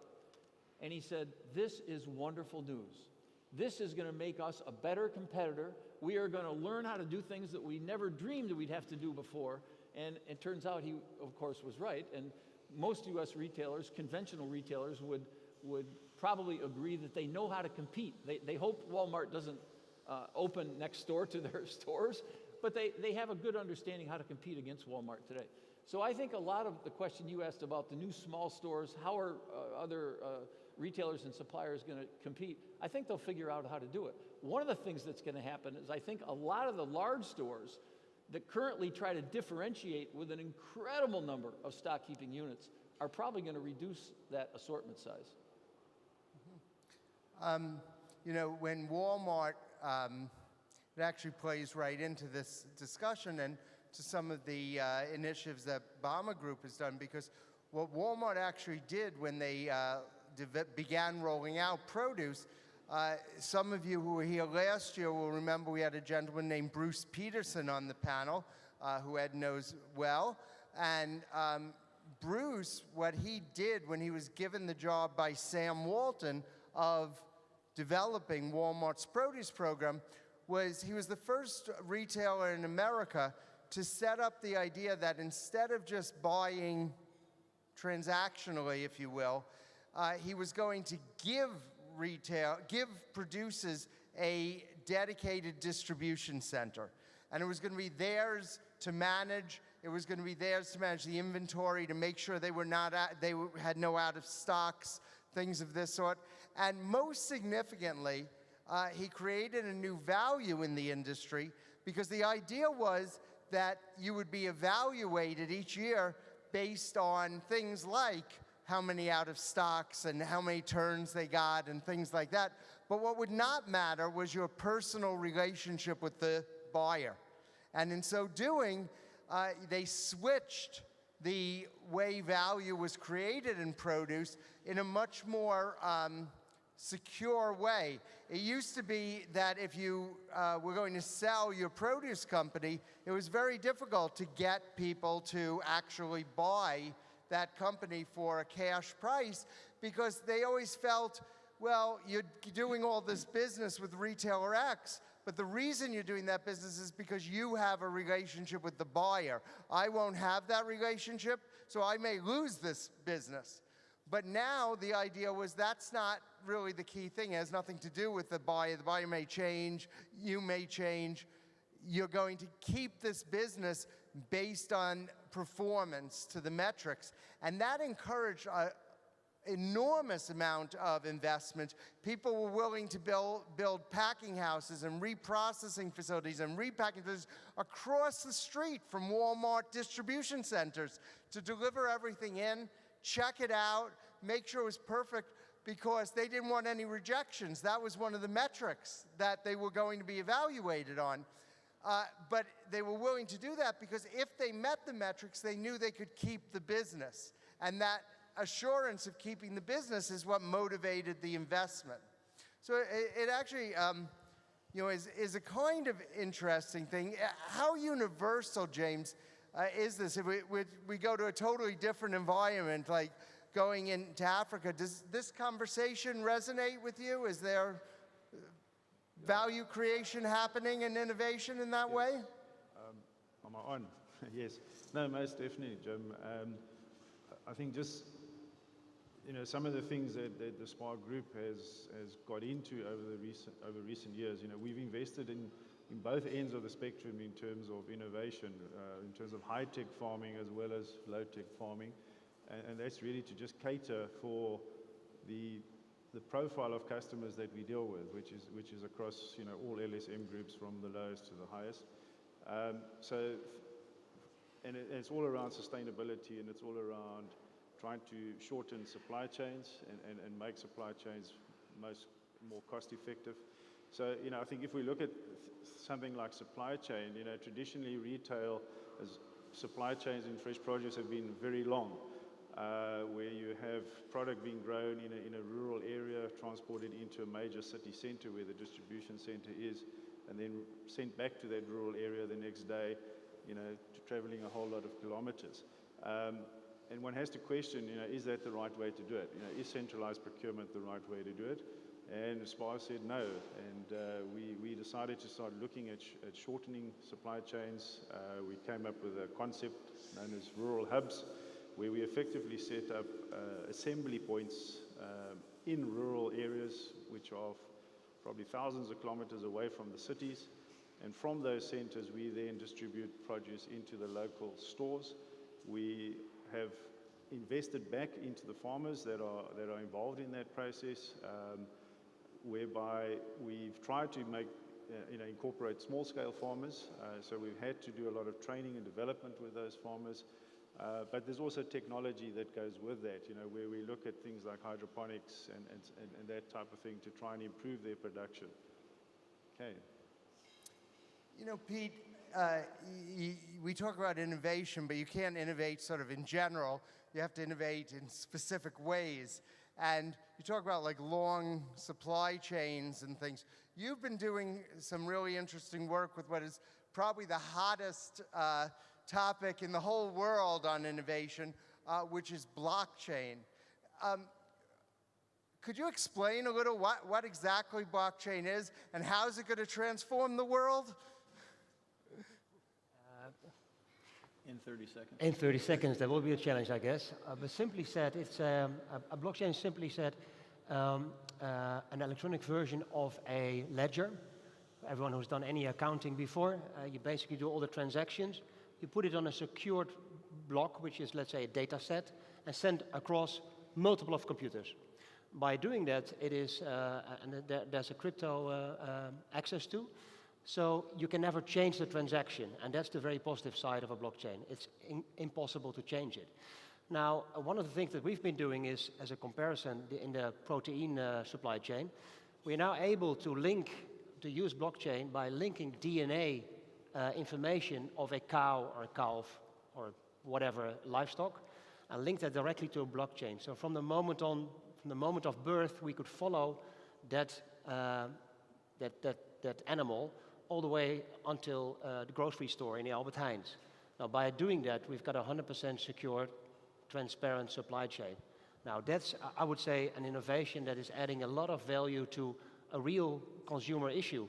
and he said, this is wonderful news. This is going to make us a better competitor. We are going to learn how to do things that we never dreamed that we'd have to do before. And it turns out he, of course, was right. And most US retailers, conventional retailers, would probably agree that they know how to compete. They hope Walmart doesn't open next door to their stores, but they have a good understanding how to compete against Walmart today. So I think a lot of the question you asked about the new small stores, how are other retailers and suppliers going to compete, I think they'll figure out how to do it. One of the things that's going to happen is I think a lot of the large stores that currently try to differentiate with an incredible number of stock keeping units are probably going to reduce that assortment size. You know, when Walmart, it actually plays right into this discussion and to some of the initiatives that Bama Group has done, because what Walmart actually did when they began rolling out produce, some of you who were here last year will remember we had a gentleman named Bruce Peterson on the panel, who Ed knows well. And Bruce, what he did when he was given the job by Sam Walton of developing Walmart's produce program was he was the first retailer in America to set up the idea that instead of just buying transactionally, if you will, he was going to give producers a dedicated distribution center. And it was going to be theirs to manage. It was going to be theirs to manage the inventory, to make sure they had no out of stocks, things of this sort. And most significantly, he created a new value in the industry, because the idea was that you would be evaluated each year based on things like how many out of stocks and how many turns they got and things like that. But what would not matter was your personal relationship with the buyer. And in so doing, they switched the way value was created in produce in a much more secure way. It used to be that if you were going to sell your produce company, it was very difficult to get people to actually buy that company for a cash price, because they always felt, well, you're doing all this business with retailer X, but the reason you're doing that business is because you have a relationship with the buyer. I won't have that relationship, so I may lose this business. But now the idea was that's not really the key thing. It has nothing to do with the buyer. The buyer may change, you may change. You're going to keep this business based on performance to the metrics. And that encouraged an enormous amount of investment. People were willing to build packing houses and reprocessing facilities and repacking facilities across the street from Walmart distribution centers to deliver everything in, check it out, make sure it was perfect, because they didn't want any rejections. That was one of the metrics that they were going to be evaluated on. But they were willing to do that because if they met the metrics, they knew they could keep the business. And that assurance of keeping the business is what motivated the investment. So it actually is a kind of interesting thing. How universal, James, is this? If we go to a totally different environment, like going into Africa, does this conversation resonate with you? Is there value creation happening and innovation in that way? Am I on? Yes. No, most definitely, Jim. I think just, some of the things that the Spark Group has got into over recent years, we've invested in both ends of the spectrum in terms of innovation, in terms of high-tech farming as well as low-tech farming. And that's really to just cater for the profile of customers that we deal with, which is across all LSM groups from the lowest to the highest. And it's all around sustainability, and it's all around trying to shorten supply chains and make supply chains more cost effective. So I think if we look at something like supply chain, traditionally retail supply chains in fresh produce have been very long. Where you have product being grown in a rural area, transported into a major city center where the distribution center is, and then sent back to that rural area the next day, traveling a whole lot of kilometers. And one has to question, is that the right way to do it? Is centralized procurement the right way to do it? And SPAR said no, and we decided to start looking at shortening supply chains. We came up with a concept known as rural hubs, where we effectively set up assembly points in rural areas, which are probably thousands of kilometers away from the cities. And from those centers, we then distribute produce into the local stores. We have invested back into the farmers that are involved in that process, whereby we've tried to incorporate small-scale farmers. So we've had to do a lot of training and development with those farmers. But there's also technology that goes with that, where we look at things like hydroponics and that type of thing to try and improve their production. Okay. Pete, we talk about innovation, but you can't innovate sort of in general. You have to innovate in specific ways. And you talk about like long supply chains and things. You've been doing some really interesting work with what is probably the hottest topic in the whole world on innovation, which is blockchain. Could you explain a little what exactly blockchain is and how is it going to transform the world? In 30 seconds. In 30 seconds, that will be a challenge, I guess. But simply said, it's a blockchain. Simply said, an electronic version of a ledger. Everyone who's done any accounting before, you basically do all the transactions. You put it on a secured block, which is, let's say, a data set, and send across multiple of computers. By doing that, it is, and there's a crypto access to, so you can never change the transaction, and that's the very positive side of a blockchain. It's impossible to change it. Now, one of the things that we've been doing is, as a comparison, in the protein supply chain, we're now able to use blockchain by linking DNA information of a cow or a calf or whatever livestock, and link that directly to a blockchain. So from the moment of birth, we could follow that animal all the way until the grocery store in the Albert Heijn's. Now, by doing that, we've got a 100% secure, transparent supply chain. Now, that's, I would say, an innovation that is adding a lot of value to a real consumer issue,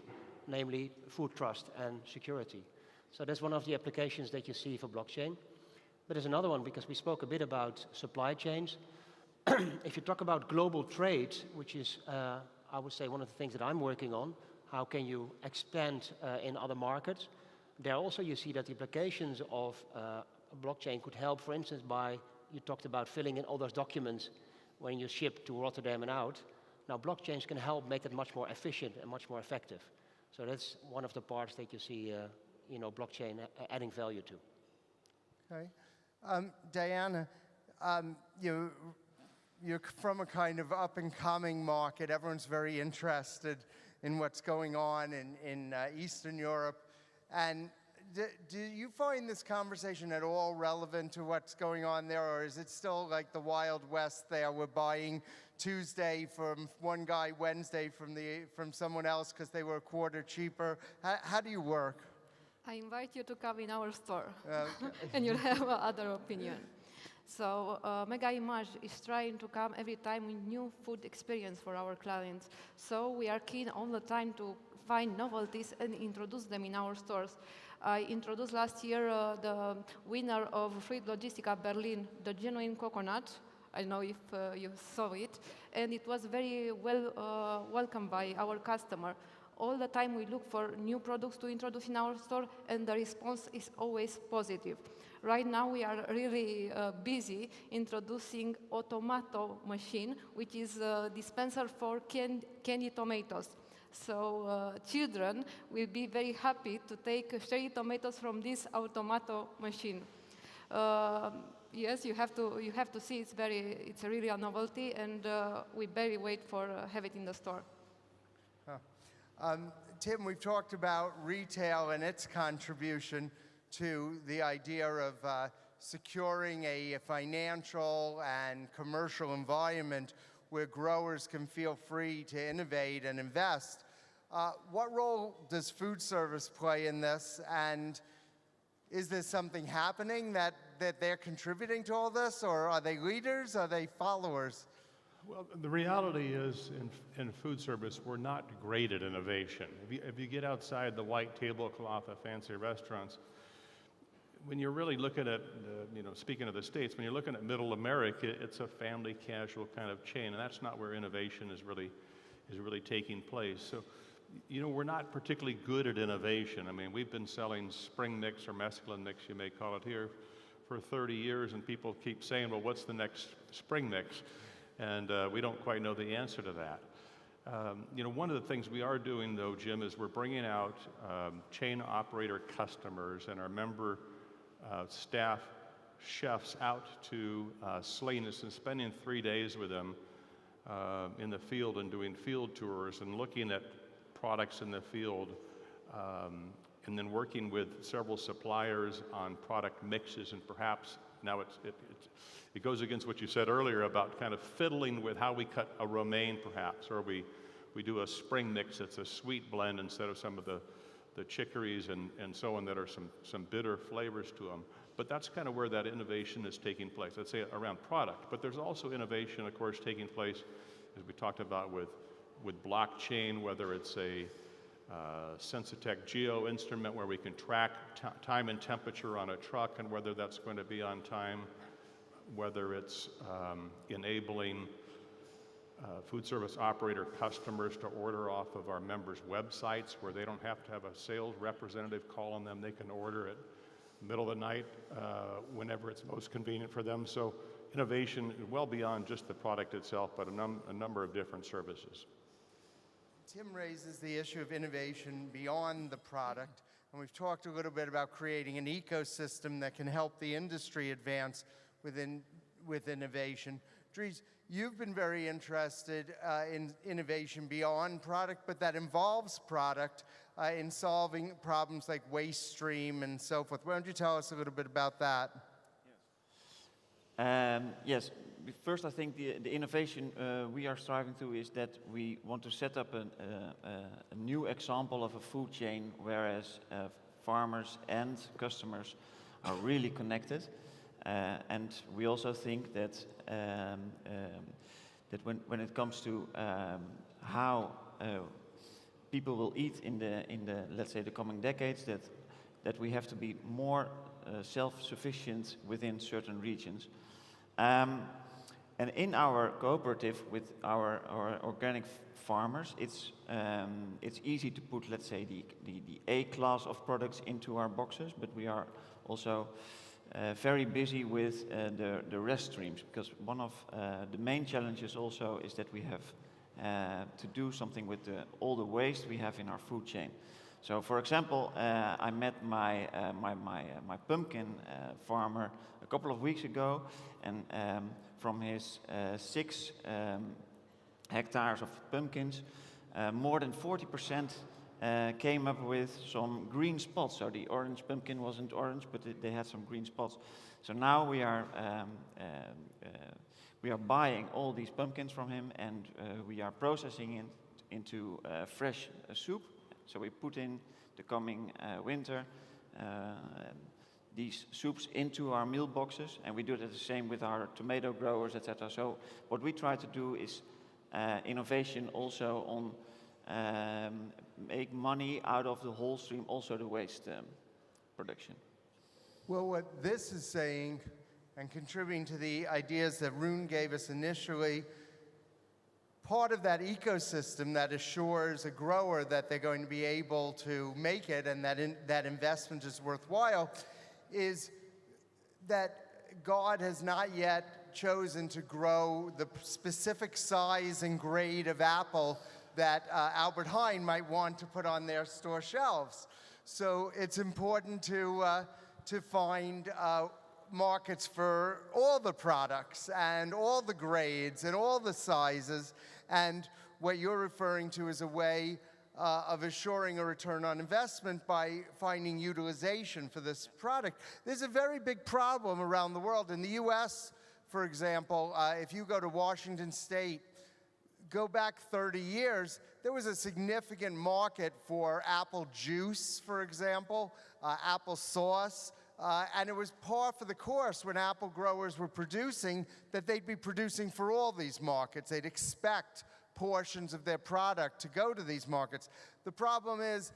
namely food trust and security. So that's one of the applications that you see for blockchain. But there's another one, because we spoke a bit about supply chains. if you talk about global trade, which is, I would say, one of the things that I'm working on, how can you expand in other markets? There also you see that the applications of blockchain could help, for instance, by, you talked about filling in all those documents when you ship to Rotterdam and out. Now blockchains can help make that much more efficient and much more effective. So that's one of the parts that you see, blockchain adding value to. Okay. Diana, you're from a kind of up-and-coming market. Everyone's very interested in what's going on in Eastern Europe. And do you find this conversation at all relevant to what's going on there, or is it still like the Wild West there? We're buying Tuesday from one guy, Wednesday from someone else because they were a quarter cheaper. How do you work? I invite you to come in our store, Okay. and you'll have other opinion. So Mega Image is trying to come every time with new food experience for our clients. So we are keen all the time to find novelties and introduce them in our stores. I introduced last year the winner of Fruit Logistica Berlin, the genuine coconut. I don't know if you saw it. And it was very well welcomed by our customer. All the time we look for new products to introduce in our store, and the response is always positive. Right now we are really busy introducing Automato machine, which is a dispenser for candy tomatoes. So children will be very happy to take cherry tomatoes from this Automato machine. Yes, you have to see. It's really a novelty, and we barely wait for have it in the store. Tim, we've talked about retail and its contribution to the idea of securing a financial and commercial environment where growers can feel free to innovate and invest. What role does food service play in this, and is there something happening that they're contributing to all this, or are they leaders, are they followers? Well, the reality is in food service, we're not great at innovation. If you get outside the white tablecloth of fancy restaurants, when you're really looking at, speaking of the States, when you're looking at middle America, it's a family casual kind of chain, and that's not where innovation is really taking place. So, we're not particularly good at innovation. I mean, we've been selling spring mix or mesclun mix, you may call it here, for 30 years, and people keep saying, well, what's the next spring mix? And we don't quite know the answer to that. One of the things we are doing, though, Jim, is we're bringing out chain operator customers and our member staff chefs out to Salinas and spending 3 days with them in the field and doing field tours and looking at products in the field, and then working with several suppliers on product mixes, and perhaps now it goes against what you said earlier about kind of fiddling with how we cut a romaine, perhaps, or we do a spring mix that's a sweet blend instead of some of the chicories and so on that are some bitter flavors to them. But that's kind of where that innovation is taking place, let's say around product. But there's also innovation, of course, taking place, as we talked about with blockchain, whether it's a Sensitech Geo instrument where we can track time and temperature on a truck and whether that's going to be on time, whether it's enabling food service operator customers to order off of our members' websites where they don't have to have a sales representative call on them. They can order it middle of the night whenever it's most convenient for them. So innovation well beyond just the product itself, but a number of different services. Tim raises the issue of innovation beyond the product, and we've talked a little bit about creating an ecosystem that can help the industry advance with innovation. Dries, you've been very interested in innovation beyond product, but that involves product in solving problems like waste stream and so forth. Why don't you tell us a little bit about that? Yes. First, I think the innovation we are striving to is that we want to set up a new example of a food chain, whereas farmers and customers are really connected. And we also think that that when it comes to how people will eat in the let's say the coming decades, that we have to be more self-sufficient within certain regions. And in our cooperative with our organic farmers, it's easy to put, let's say, the A class of products into our boxes, but we are also very busy with the rest streams, because one of the main challenges also is that we have to do something with all the waste we have in our food chain. So, for example, I met my pumpkin farmer a couple of weeks ago, and from his 6 hectares of pumpkins, more than 40% came up with some green spots. So the orange pumpkin wasn't orange, but they had some green spots. So now we are buying all these pumpkins from him, and we are processing it into fresh soup. So we put in the coming winter these soups into our meal boxes, and we do that the same with our tomato growers, etc. So what we try to do is innovation also on make money out of the whole stream, also the waste production. Well, what this is saying and contributing to the ideas that Rune gave us initially, part of that ecosystem that assures a grower that they're going to be able to make it and that investment is worthwhile is that God has not yet chosen to grow the specific size and grade of apple that Albert Heijn might want to put on their store shelves. So it's important to find markets for all the products and all the grades and all the sizes, and what you're referring to is a way of assuring a return on investment by finding utilization for this product. There's a very big problem around the world. In the US, for example, if you go to Washington State, go back 30 years, there was a significant market for apple juice, for example, apple sauce, and it was par for the course when apple growers were producing that they'd be producing for all these markets. They'd expect portions of their product to go to these markets. The problem is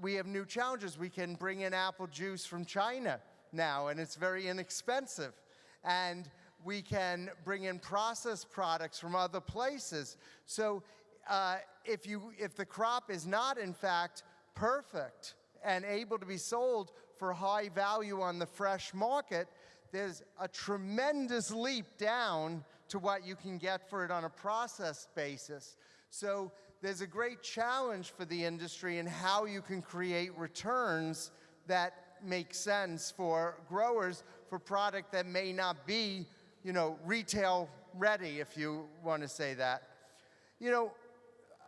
we have new challenges. We can bring in apple juice from China now, and it's very inexpensive. And we can bring in processed products from other places. So if the crop is not, in fact, perfect and able to be sold for high value on the fresh market, there's a tremendous leap down to what you can get for it on a processed basis. So there's a great challenge for the industry in how you can create returns that make sense for growers for product that may not be, retail ready, if you want to say that.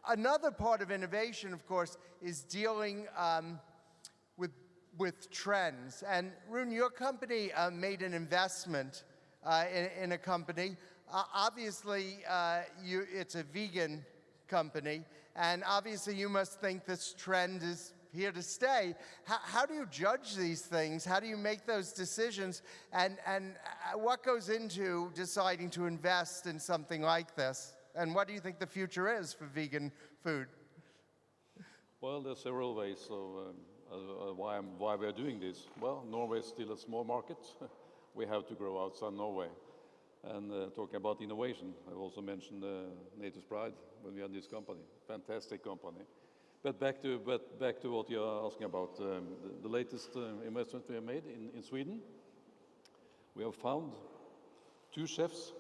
Another part of innovation, of course, is dealing with trends. And Rune, your company made an investment in a company. Obviously, it's a vegan company, and obviously you must think this trend is here to stay. How do you judge these things? How do you make those decisions? And what goes into deciding to invest in something like this? And what do you think the future is for vegan food? Well, there's several ways of why we're doing this. Well, Norway is still a small market. We have to grow outside Norway. And talking about innovation, I've also mentioned Nature's Pride when we had this company. Fantastic company. But back to what you're asking about, the latest investment we have made in Sweden. We have found 2 chefs.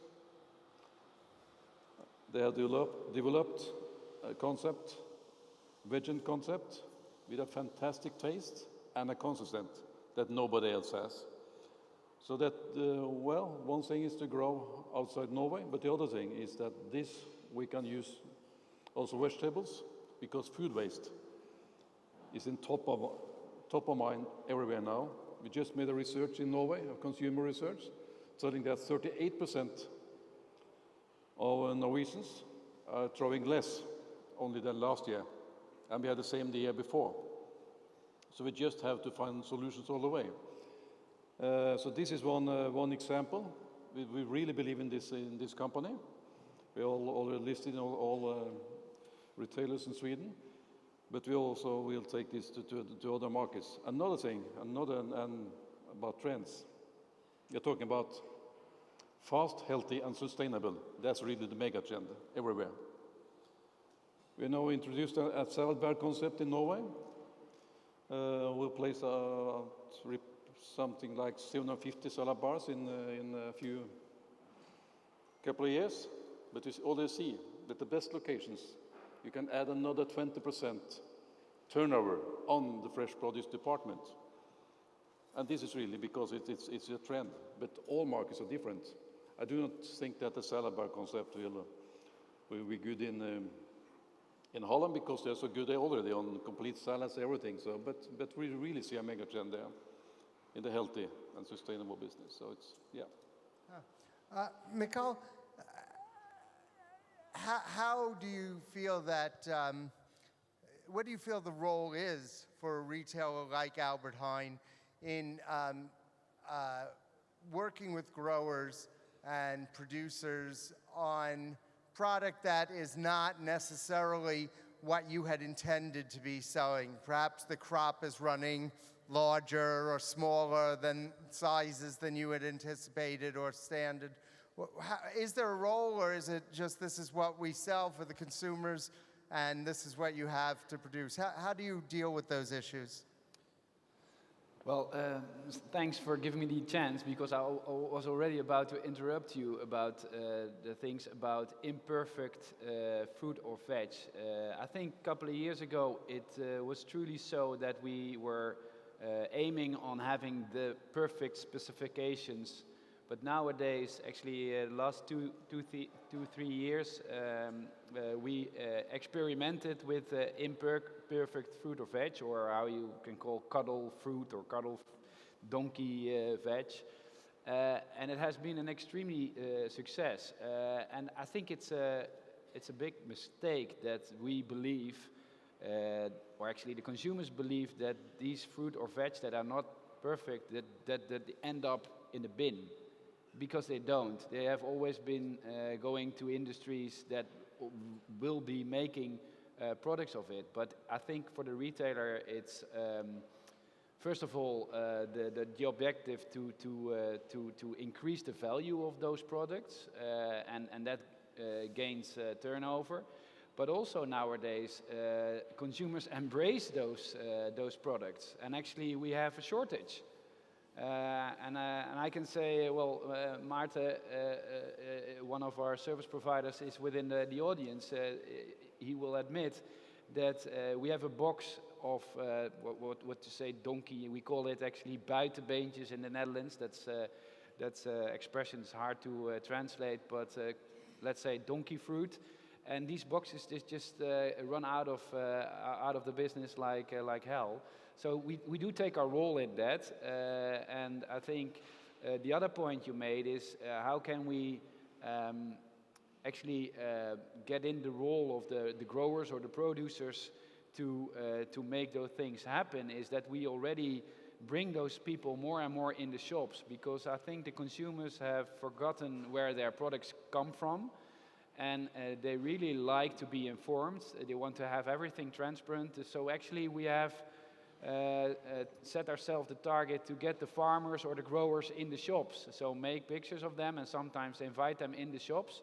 They have developed a concept, vegan concept, with a fantastic taste and a consistent that nobody else has. So that, one thing is to grow outside Norway, but the other thing is that we can use also vegetables, because food waste is in top of mind everywhere now. We just made a research in Norway, a consumer research, telling that 38% of Norwegians are throwing less only than last year, and we had the same the year before. So we just have to find solutions all the way. So this is one example. We really believe in this company. We already listed all retailers in Sweden, but we also will take this to other markets. Another thing, about trends. You're talking about Fast, healthy, and sustainable. That's really the mega trend everywhere. We now introduced a salad bar concept in Norway. We'll place something like 750 salad bars in a couple of years. But you already see that the best locations, you can add another 20% turnover on the fresh produce department. And this is really because it's a trend, but all markets are different. I do not think that the salad bar concept will be good in Holland because they're so good already on complete salads, everything. So, but we really see a mega trend there in the healthy and sustainable business. So it's, yeah. Mikkel, how do you feel that, what do you feel the role is for a retailer like Albert Heijn in working with growers and producers on product that is not necessarily what you had intended to be selling? Perhaps the crop is running larger or smaller than sizes than you had anticipated or standard. Is there a role, or is it just this is what we sell for the consumers and this is what you have to produce? How do you deal with those issues? Well, thanks for giving me the chance, because I was already about to interrupt you about the things about imperfect fruit or veg. I think a couple of years ago it was truly so that we were aiming on having the perfect specifications. But nowadays, actually, the last two, 3 years, we experimented with imperfect fruit or veg, or how you can call cuddle fruit or cuddle donkey veg. And it has been an extremely success. And I think it's a big mistake that we believe, or actually the consumers believe, that these fruit or veg that are not perfect, that they end up in the bin. Because they don't. They have always been going to industries that will be making products of it. But I think for the retailer, it's first of all the objective to increase the value of those products, and that gains turnover. But also nowadays, consumers embrace those products, and actually we have a shortage. And I can say, well, Maarten, one of our service providers, is within the audience. He will admit that we have a box of, what to say, donkey. We call it actually buitenbeentjes in the Netherlands. That's expression is hard to translate, but let's say donkey fruit. And these boxes just run out of the business like hell. So we do take our role in that, and I think the other point you made is how can we actually get in the role of the growers or the producers to make those things happen, is that we already bring those people more and more in the shops, because I think the consumers have forgotten where their products come from, and they really like to be informed. They want to have everything transparent. So actually we have set ourselves the target to get the farmers or the growers in the shops. So make pictures of them and sometimes invite them in the shops.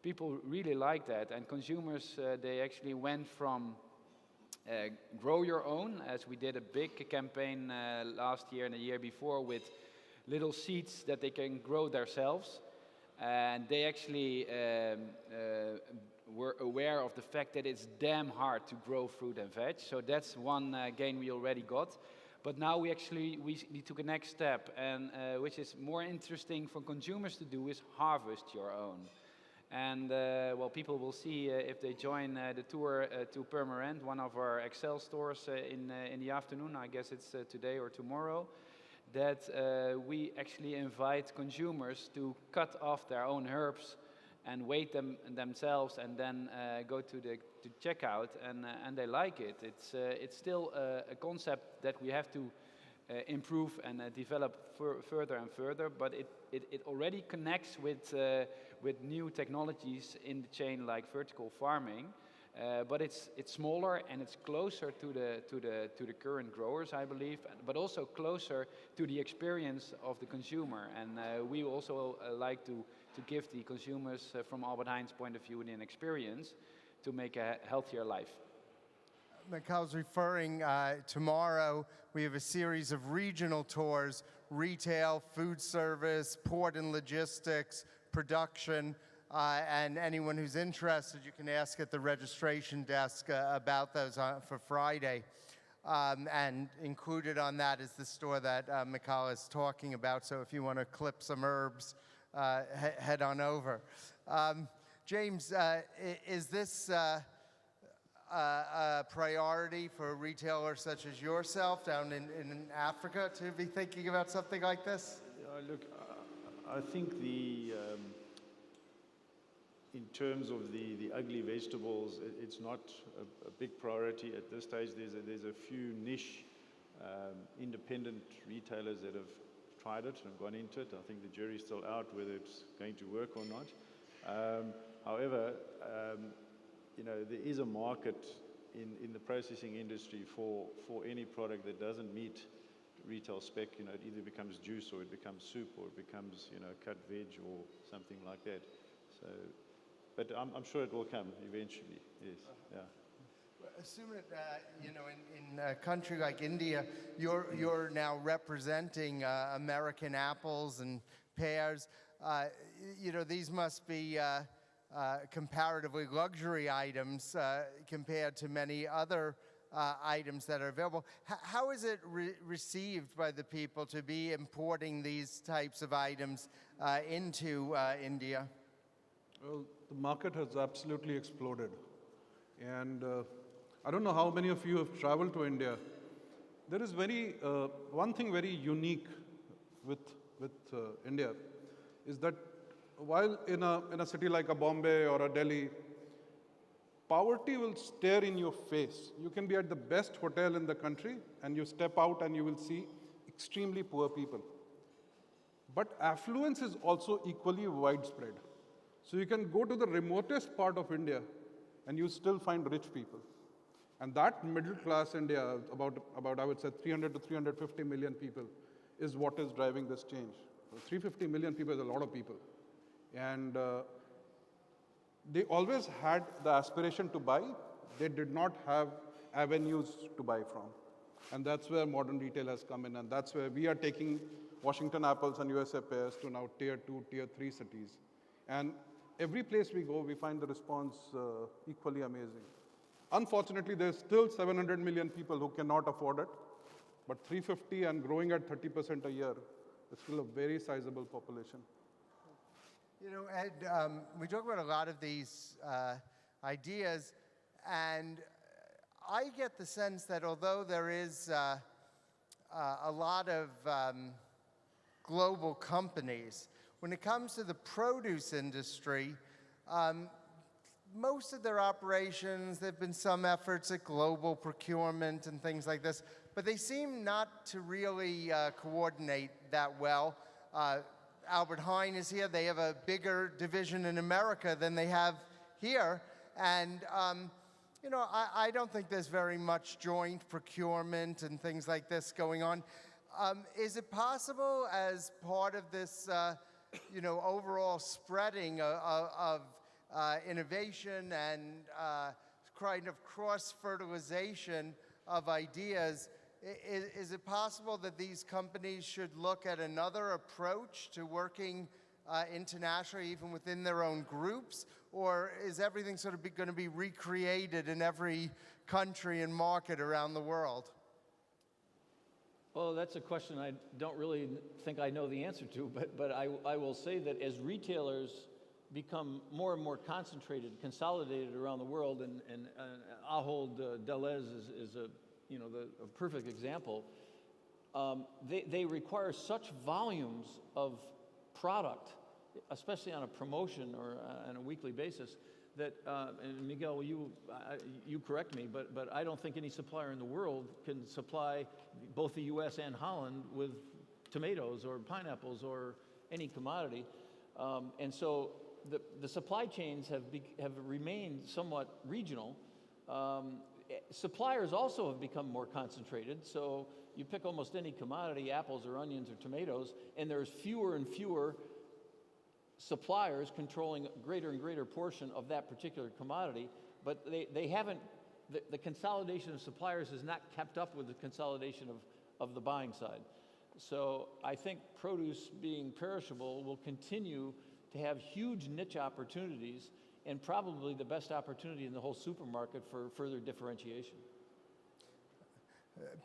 People really like that, and consumers, they actually went from grow your own, as we did a big campaign last year and the year before with little seeds that they can grow themselves, and they actually were aware of the fact that it's damn hard to grow fruit and veg. So that's one gain we already got. But now we took a next step, and which is more interesting for consumers to do, is harvest your own. And well, people will see if they join the tour to Purmerend, one of our Excel stores in the afternoon, I guess it's today or tomorrow, that we actually invite consumers to cut off their own herbs and weight them themselves, and then go to checkout, and they like it. It's still a concept that we have to improve and develop further and further, but it already connects with new technologies in the chain, like vertical farming, But it's smaller and it's closer to the current growers, I believe, but also closer to the experience of the consumer. And we also like to give the consumers, from Albert Heijn's point of view, an experience to make a healthier life. Mikhail's referring, tomorrow we have a series of regional tours, retail, food service, port and logistics, production, and anyone who's interested, you can ask at the registration desk about those for Friday. And included on that is the store that Mikhail is talking about, so if you want to clip some herbs, head on over. James, is this a priority for a retailer such as yourself down in Africa to be thinking about something like this? Look, I think in terms of the ugly vegetables, it's not a big priority at this stage. There's a few niche independent retailers that have tried it and gone into it. I think the jury's still out whether it's going to work or not. However, there is a market in the processing industry for any product that doesn't meet retail spec. It either becomes juice or it becomes soup or it becomes cut veg or something like that. So, but I'm sure it will come eventually. Yes, yeah. Assume that in a country like India, you're now representing American apples and pears. These must be comparatively luxury items compared to many other items that are available. How is it received by the people to be importing these types of items into India? Well, the market has absolutely exploded. And I don't know how many of you have traveled to India. There is one thing very unique with India is that while in a city like a Bombay or a Delhi, poverty will stare in your face. You can be at the best hotel in the country and you step out and you will see extremely poor people. But affluence is also equally widespread. So you can go to the remotest part of India and you still find rich people. And that middle class India, about I would say 300 to 350 million people, is what is driving this change. 350 million people is a lot of people. And they always had the aspiration to buy. They did not have avenues to buy from. And that's where modern retail has come in. And that's where we are taking Washington apples and USA pears to now tier 2, tier 3 cities. And every place we go, we find the response equally amazing. Unfortunately, there's still 700 million people who cannot afford it. But 350 and growing at 30% a year is still a very sizable population. Ed, we talk about a lot of these ideas, and I get the sense that although there is a lot of global companies, when it comes to the produce industry, most of their operations, there have been some efforts at global procurement and things like this, but they seem not to really coordinate that well. Albert Heijn is here. They have a bigger division in America than they have here. And, I don't think there's very much joint procurement and things like this going on. Is it possible as part of this, overall spreading of innovation and kind of cross-fertilization of ideas, is it possible that these companies should look at another approach to working internationally, even within their own groups? Or is everything sort of going to be recreated in every country and market around the world? Well, that's a question I don't really think I know the answer to, but I will say that as retailers become more and more concentrated, consolidated around the world, and Ahold Delhaize is a perfect example. They require such volumes of product, especially on a promotion or on a weekly basis, that, and Miguel, you correct me, but I don't think any supplier in the world can supply both the US and Holland with tomatoes or pineapples or any commodity. And so the supply chains have remained somewhat regional. Suppliers also have become more concentrated, so you pick almost any commodity, apples or onions or tomatoes, and there's fewer and fewer suppliers controlling a greater and greater portion of that particular commodity, but they haven't, the consolidation of suppliers has not kept up with the consolidation of the buying side. So I think produce being perishable will continue to have huge niche opportunities and probably the best opportunity in the whole supermarket for further differentiation.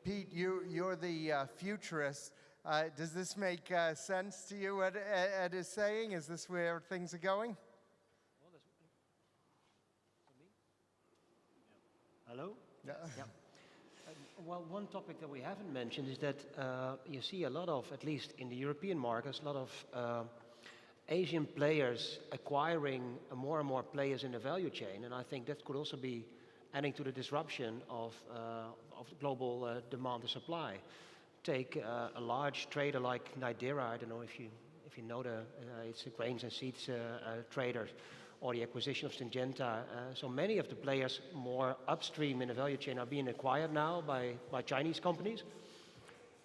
Pete, you're the futurist. Does this make sense to you, Ed is saying? Is this where things are going? Hello? Yeah. Well, one topic that we haven't mentioned is that you see a lot of, at least in the European markets, a lot of Asian players acquiring more and more players in the value chain, and I think that could also be adding to the disruption of global demand and supply. Take a large trader like Nidera. I don't know if you know it's a grains and seeds trader, or the acquisition of Syngenta. So many of the players more upstream in the value chain are being acquired now by Chinese companies,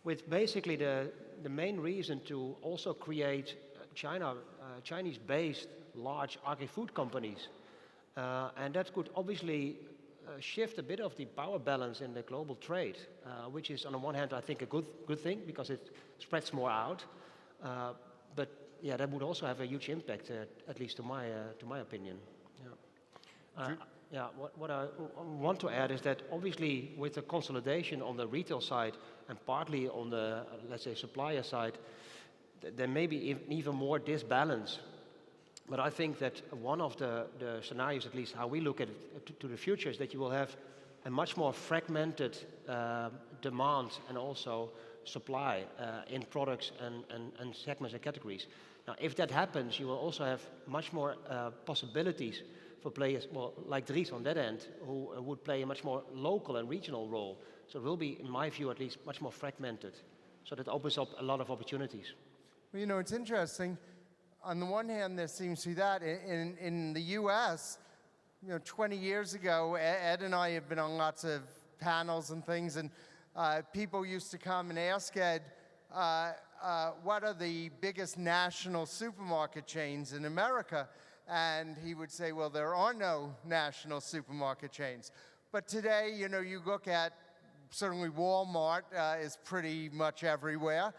with basically the main reason to also create Chinese-based large agri-food companies. And that could obviously shift a bit of the power balance in the global trade, which is on the one hand I think a good thing because it spreads more out. But yeah, that would also have a huge impact, at least to my opinion. Yeah. What I want to add is that obviously with the consolidation on the retail side and partly on the, let's say, supplier side, there may be even more disbalance. But I think that one of the scenarios, at least how we look at it to the future, is that you will have a much more fragmented demand and also supply in products and segments and categories. Now, if that happens, you will also have much more possibilities for players, well, like Dries on that end, who would play a much more local and regional role. So it will be, in my view at least, much more fragmented. So that opens up a lot of opportunities. Well, you know, it's interesting. On the one hand, there seems to be that. In the U.S., 20 years ago, Ed and I have been on lots of panels and things, and people used to come and ask Ed, what are the biggest national supermarket chains in America? And he would say, well, there are no national supermarket chains. But today, you look at, certainly Walmart is pretty much everywhere.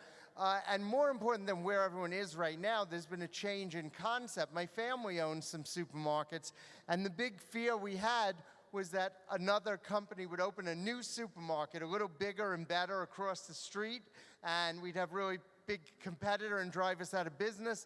And more important than where everyone is right now, there's been a change in concept. My family owns some supermarkets, and the big fear we had was that another company would open a new supermarket, a little bigger and better across the street, and we'd have really big competitor and drive us out of business.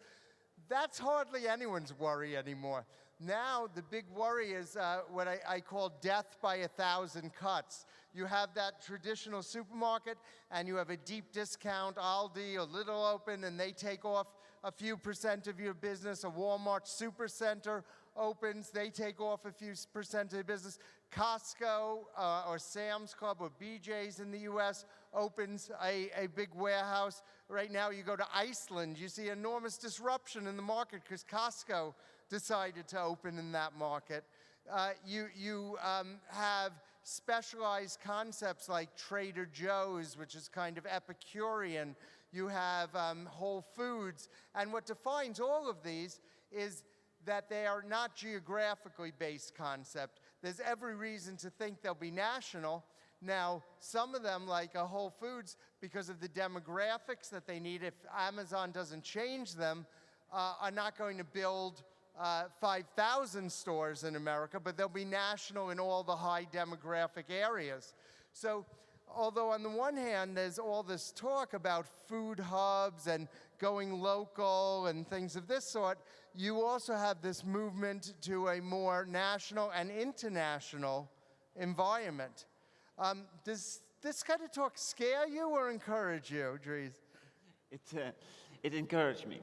That's hardly anyone's worry anymore. Now, the big worry is what I call death by 1,000 cuts. You have that traditional supermarket, and you have a deep discount, Aldi, or Lidl open, and they take off a few percent of your business. A Walmart Supercenter opens, they take off a few percent of the business. Costco or Sam's Club or BJ's in the US opens a big warehouse. Right now you go to Iceland, you see enormous disruption in the market because Costco decided to open in that market. You have specialized concepts like Trader Joe's, which is kind of Epicurean. You have Whole Foods. And what defines all of these is that they are not geographically based concept. There's every reason to think they'll be national. Now, some of them, like a Whole Foods, because of the demographics that they need, if Amazon doesn't change them, are not going to build 5,000 stores in America, but they'll be national in all the high demographic areas. So, although on the one hand, there's all this talk about food hubs and going local and things of this sort, you also have this movement to a more national and international environment. Does this kind of talk scare you or encourage you, Dries? It encouraged me.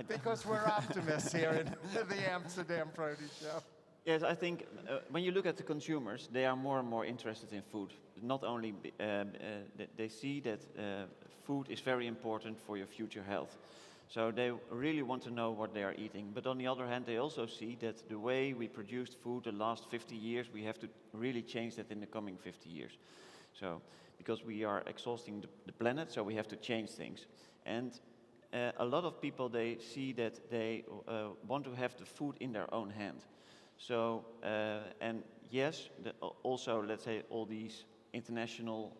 Because we're optimists here in the Amsterdam Produce Show. Yes, I think when you look at the consumers, they are more and more interested in food. Not only they see that food is very important for your future health. So they really want to know what they are eating. But on the other hand, they also see that the way we produced food the last 50 years, we have to really change that in the coming 50 years. So, because we are exhausting the planet, so we have to change things. And a lot of people, they see that they want to have the food in their own hand. So, and yes, also, let's say, all these international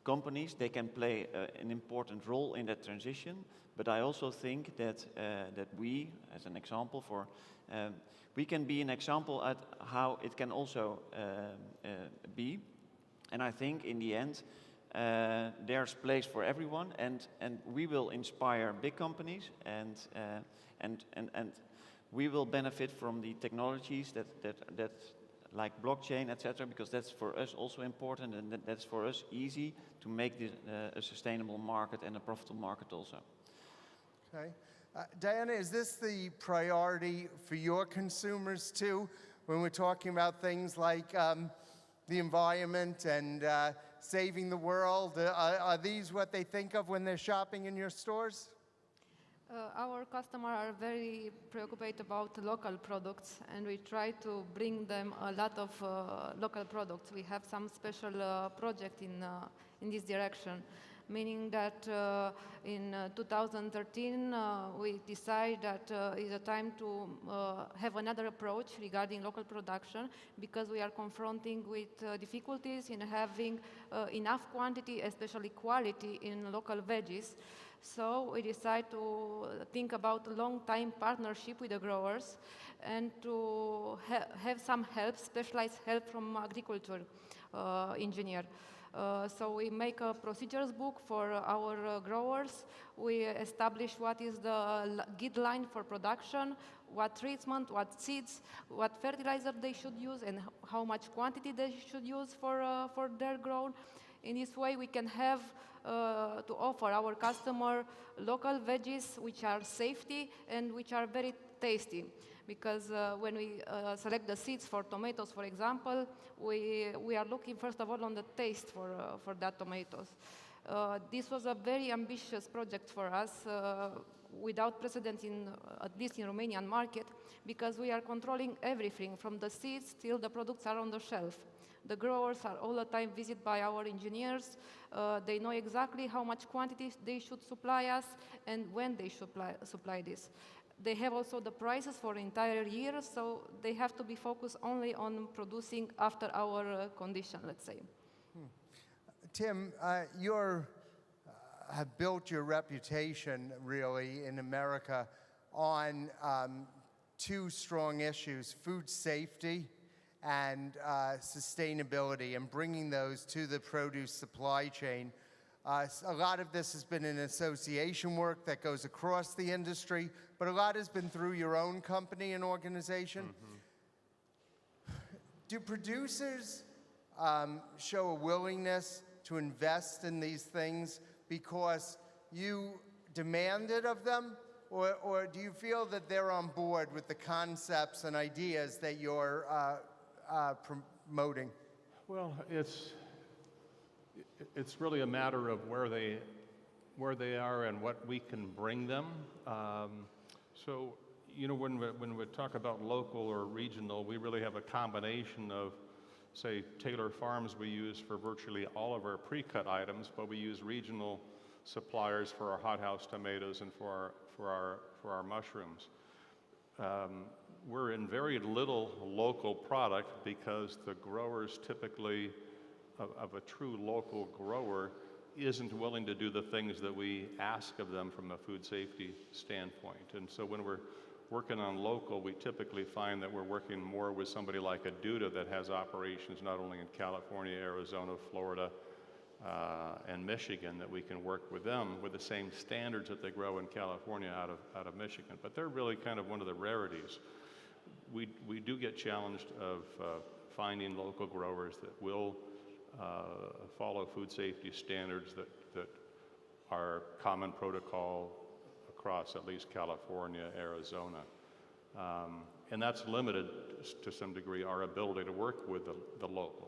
companies, they can play an important role in that transition. But I also think that, that we, as an example, we can be an example at how it can also be. And I think in the end, there's place for everyone, and we will inspire big companies, and we will benefit from the technologies that like blockchain, etc., because that's for us also important, and that's for us easy to make this a sustainable market and a profitable market also. Okay. Diana, is this the priority for your consumers too, when we're talking about things like the environment and saving the world? Are these what they think of when they're shopping in your stores? Our customers are very preoccupied about local products, and we try to bring them a lot of local products. We have some special project in this direction, meaning that in 2013 we decided that it's a time to have another approach regarding local production, because we are confronting with difficulties in having enough quantity, especially quality, in local veggies. So we decided to think about a long-time partnership with the growers and to have some help, specialized help from agriculture engineer. So we make a procedures book for our growers. We establish what is the guideline for production, what treatment, what seeds, what fertilizer they should use, and how much quantity they should use for their growth. In this way, we can have to offer our customer local veggies which are safety and which are very tasty. Because when we select the seeds for tomatoes, for example, we are looking first of all on the taste for that tomatoes. This was a very ambitious project for us, without precedent at least in Romanian market, because we are controlling everything from the seeds till the products are on the shelf. The growers are all the time visited by our engineers. They know exactly how much quantity they should supply us and when they should supply this. They have also the prices for entire year, so they have to be focused only on producing after our condition, let's say. Tim, you have built your reputation, really, in America on two strong issues: food safety and sustainability, and bringing those to the produce supply chain. A lot of this has been in association work that goes across the industry, but a lot has been through your own company and organization. Mm-hmm. Do producers show a willingness to invest in these things because you demand it of them, or do you feel that they're on board with the concepts and ideas that you're promoting? Well, it's really a matter of where they are and what we can bring them. So, you know, when we talk about local or regional, we really have a combination of, say, Taylor Farms we use for virtually all of our pre-cut items, but we use regional suppliers for our hothouse tomatoes and for our mushrooms. We're in very little local product because the growers typically, of a true local grower, isn't willing to do the things that we ask of them from a food safety standpoint. And so when we're working on local, we typically find that we're working more with somebody like a Duda that has operations not only in California, Arizona, Florida, and Michigan, that we can work with them with the same standards that they grow in California out of Michigan. But they're really kind of one of the rarities. We do get challenged of finding local growers that will follow food safety standards that are common protocol across at least California, Arizona. And that's limited to some degree our ability to work with the local.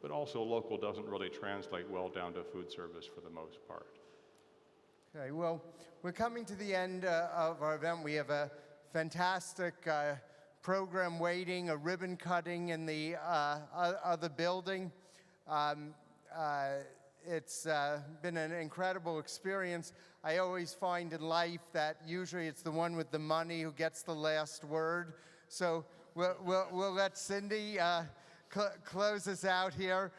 But also local doesn't really translate well down to food service for the most part. Okay, well, we're coming to the end of our event. We have a fantastic program waiting, a ribbon cutting in the other building. It's been an incredible experience. I always find in life that usually it's the one with the money who gets the last word. So we'll let Cindy close us out here.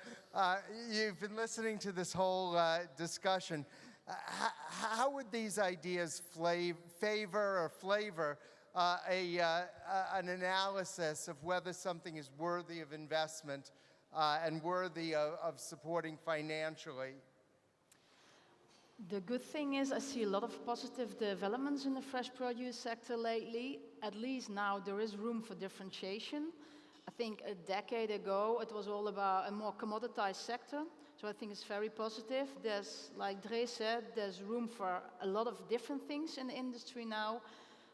You've been listening to this whole discussion. How would these ideas favor or flavor an analysis of whether something is worthy of investment and worthy of supporting financially? The good thing is I see a lot of positive developments in the fresh produce sector lately. At least now there is room for differentiation. I think a decade ago it was all about a more commoditized sector. So I think it's very positive. There's, like Dre said, there's room for a lot of different things in the industry now.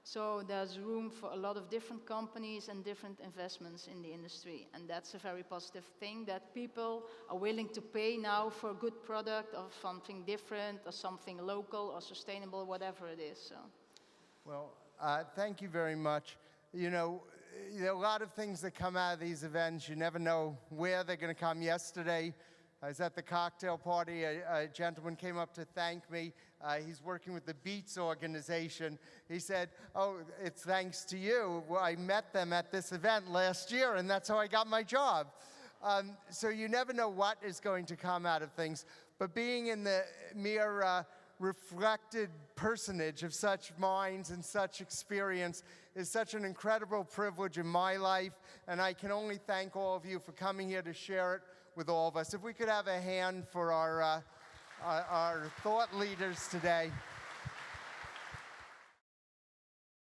So there's room for a lot of different companies and different investments in the industry. And that's a very positive thing, that people are willing to pay now for a good product or something different or something local or sustainable, whatever it is. So. Well, thank you very much. You know, there are a lot of things that come out of these events. You never know where they're going to come. Yesterday, I was at the cocktail party. A gentleman came up to thank me. He's working with the Beats organization. He said, "Oh, it's thanks to you. Well, I met them at this event last year, and that's how I got my job." So you never know what is going to come out of things. But being in the mere reflected personage of such minds and such experience is such an incredible privilege in my life. And I can only thank all of you for coming here to share it with all of us. If we could have a hand for our thought leaders today.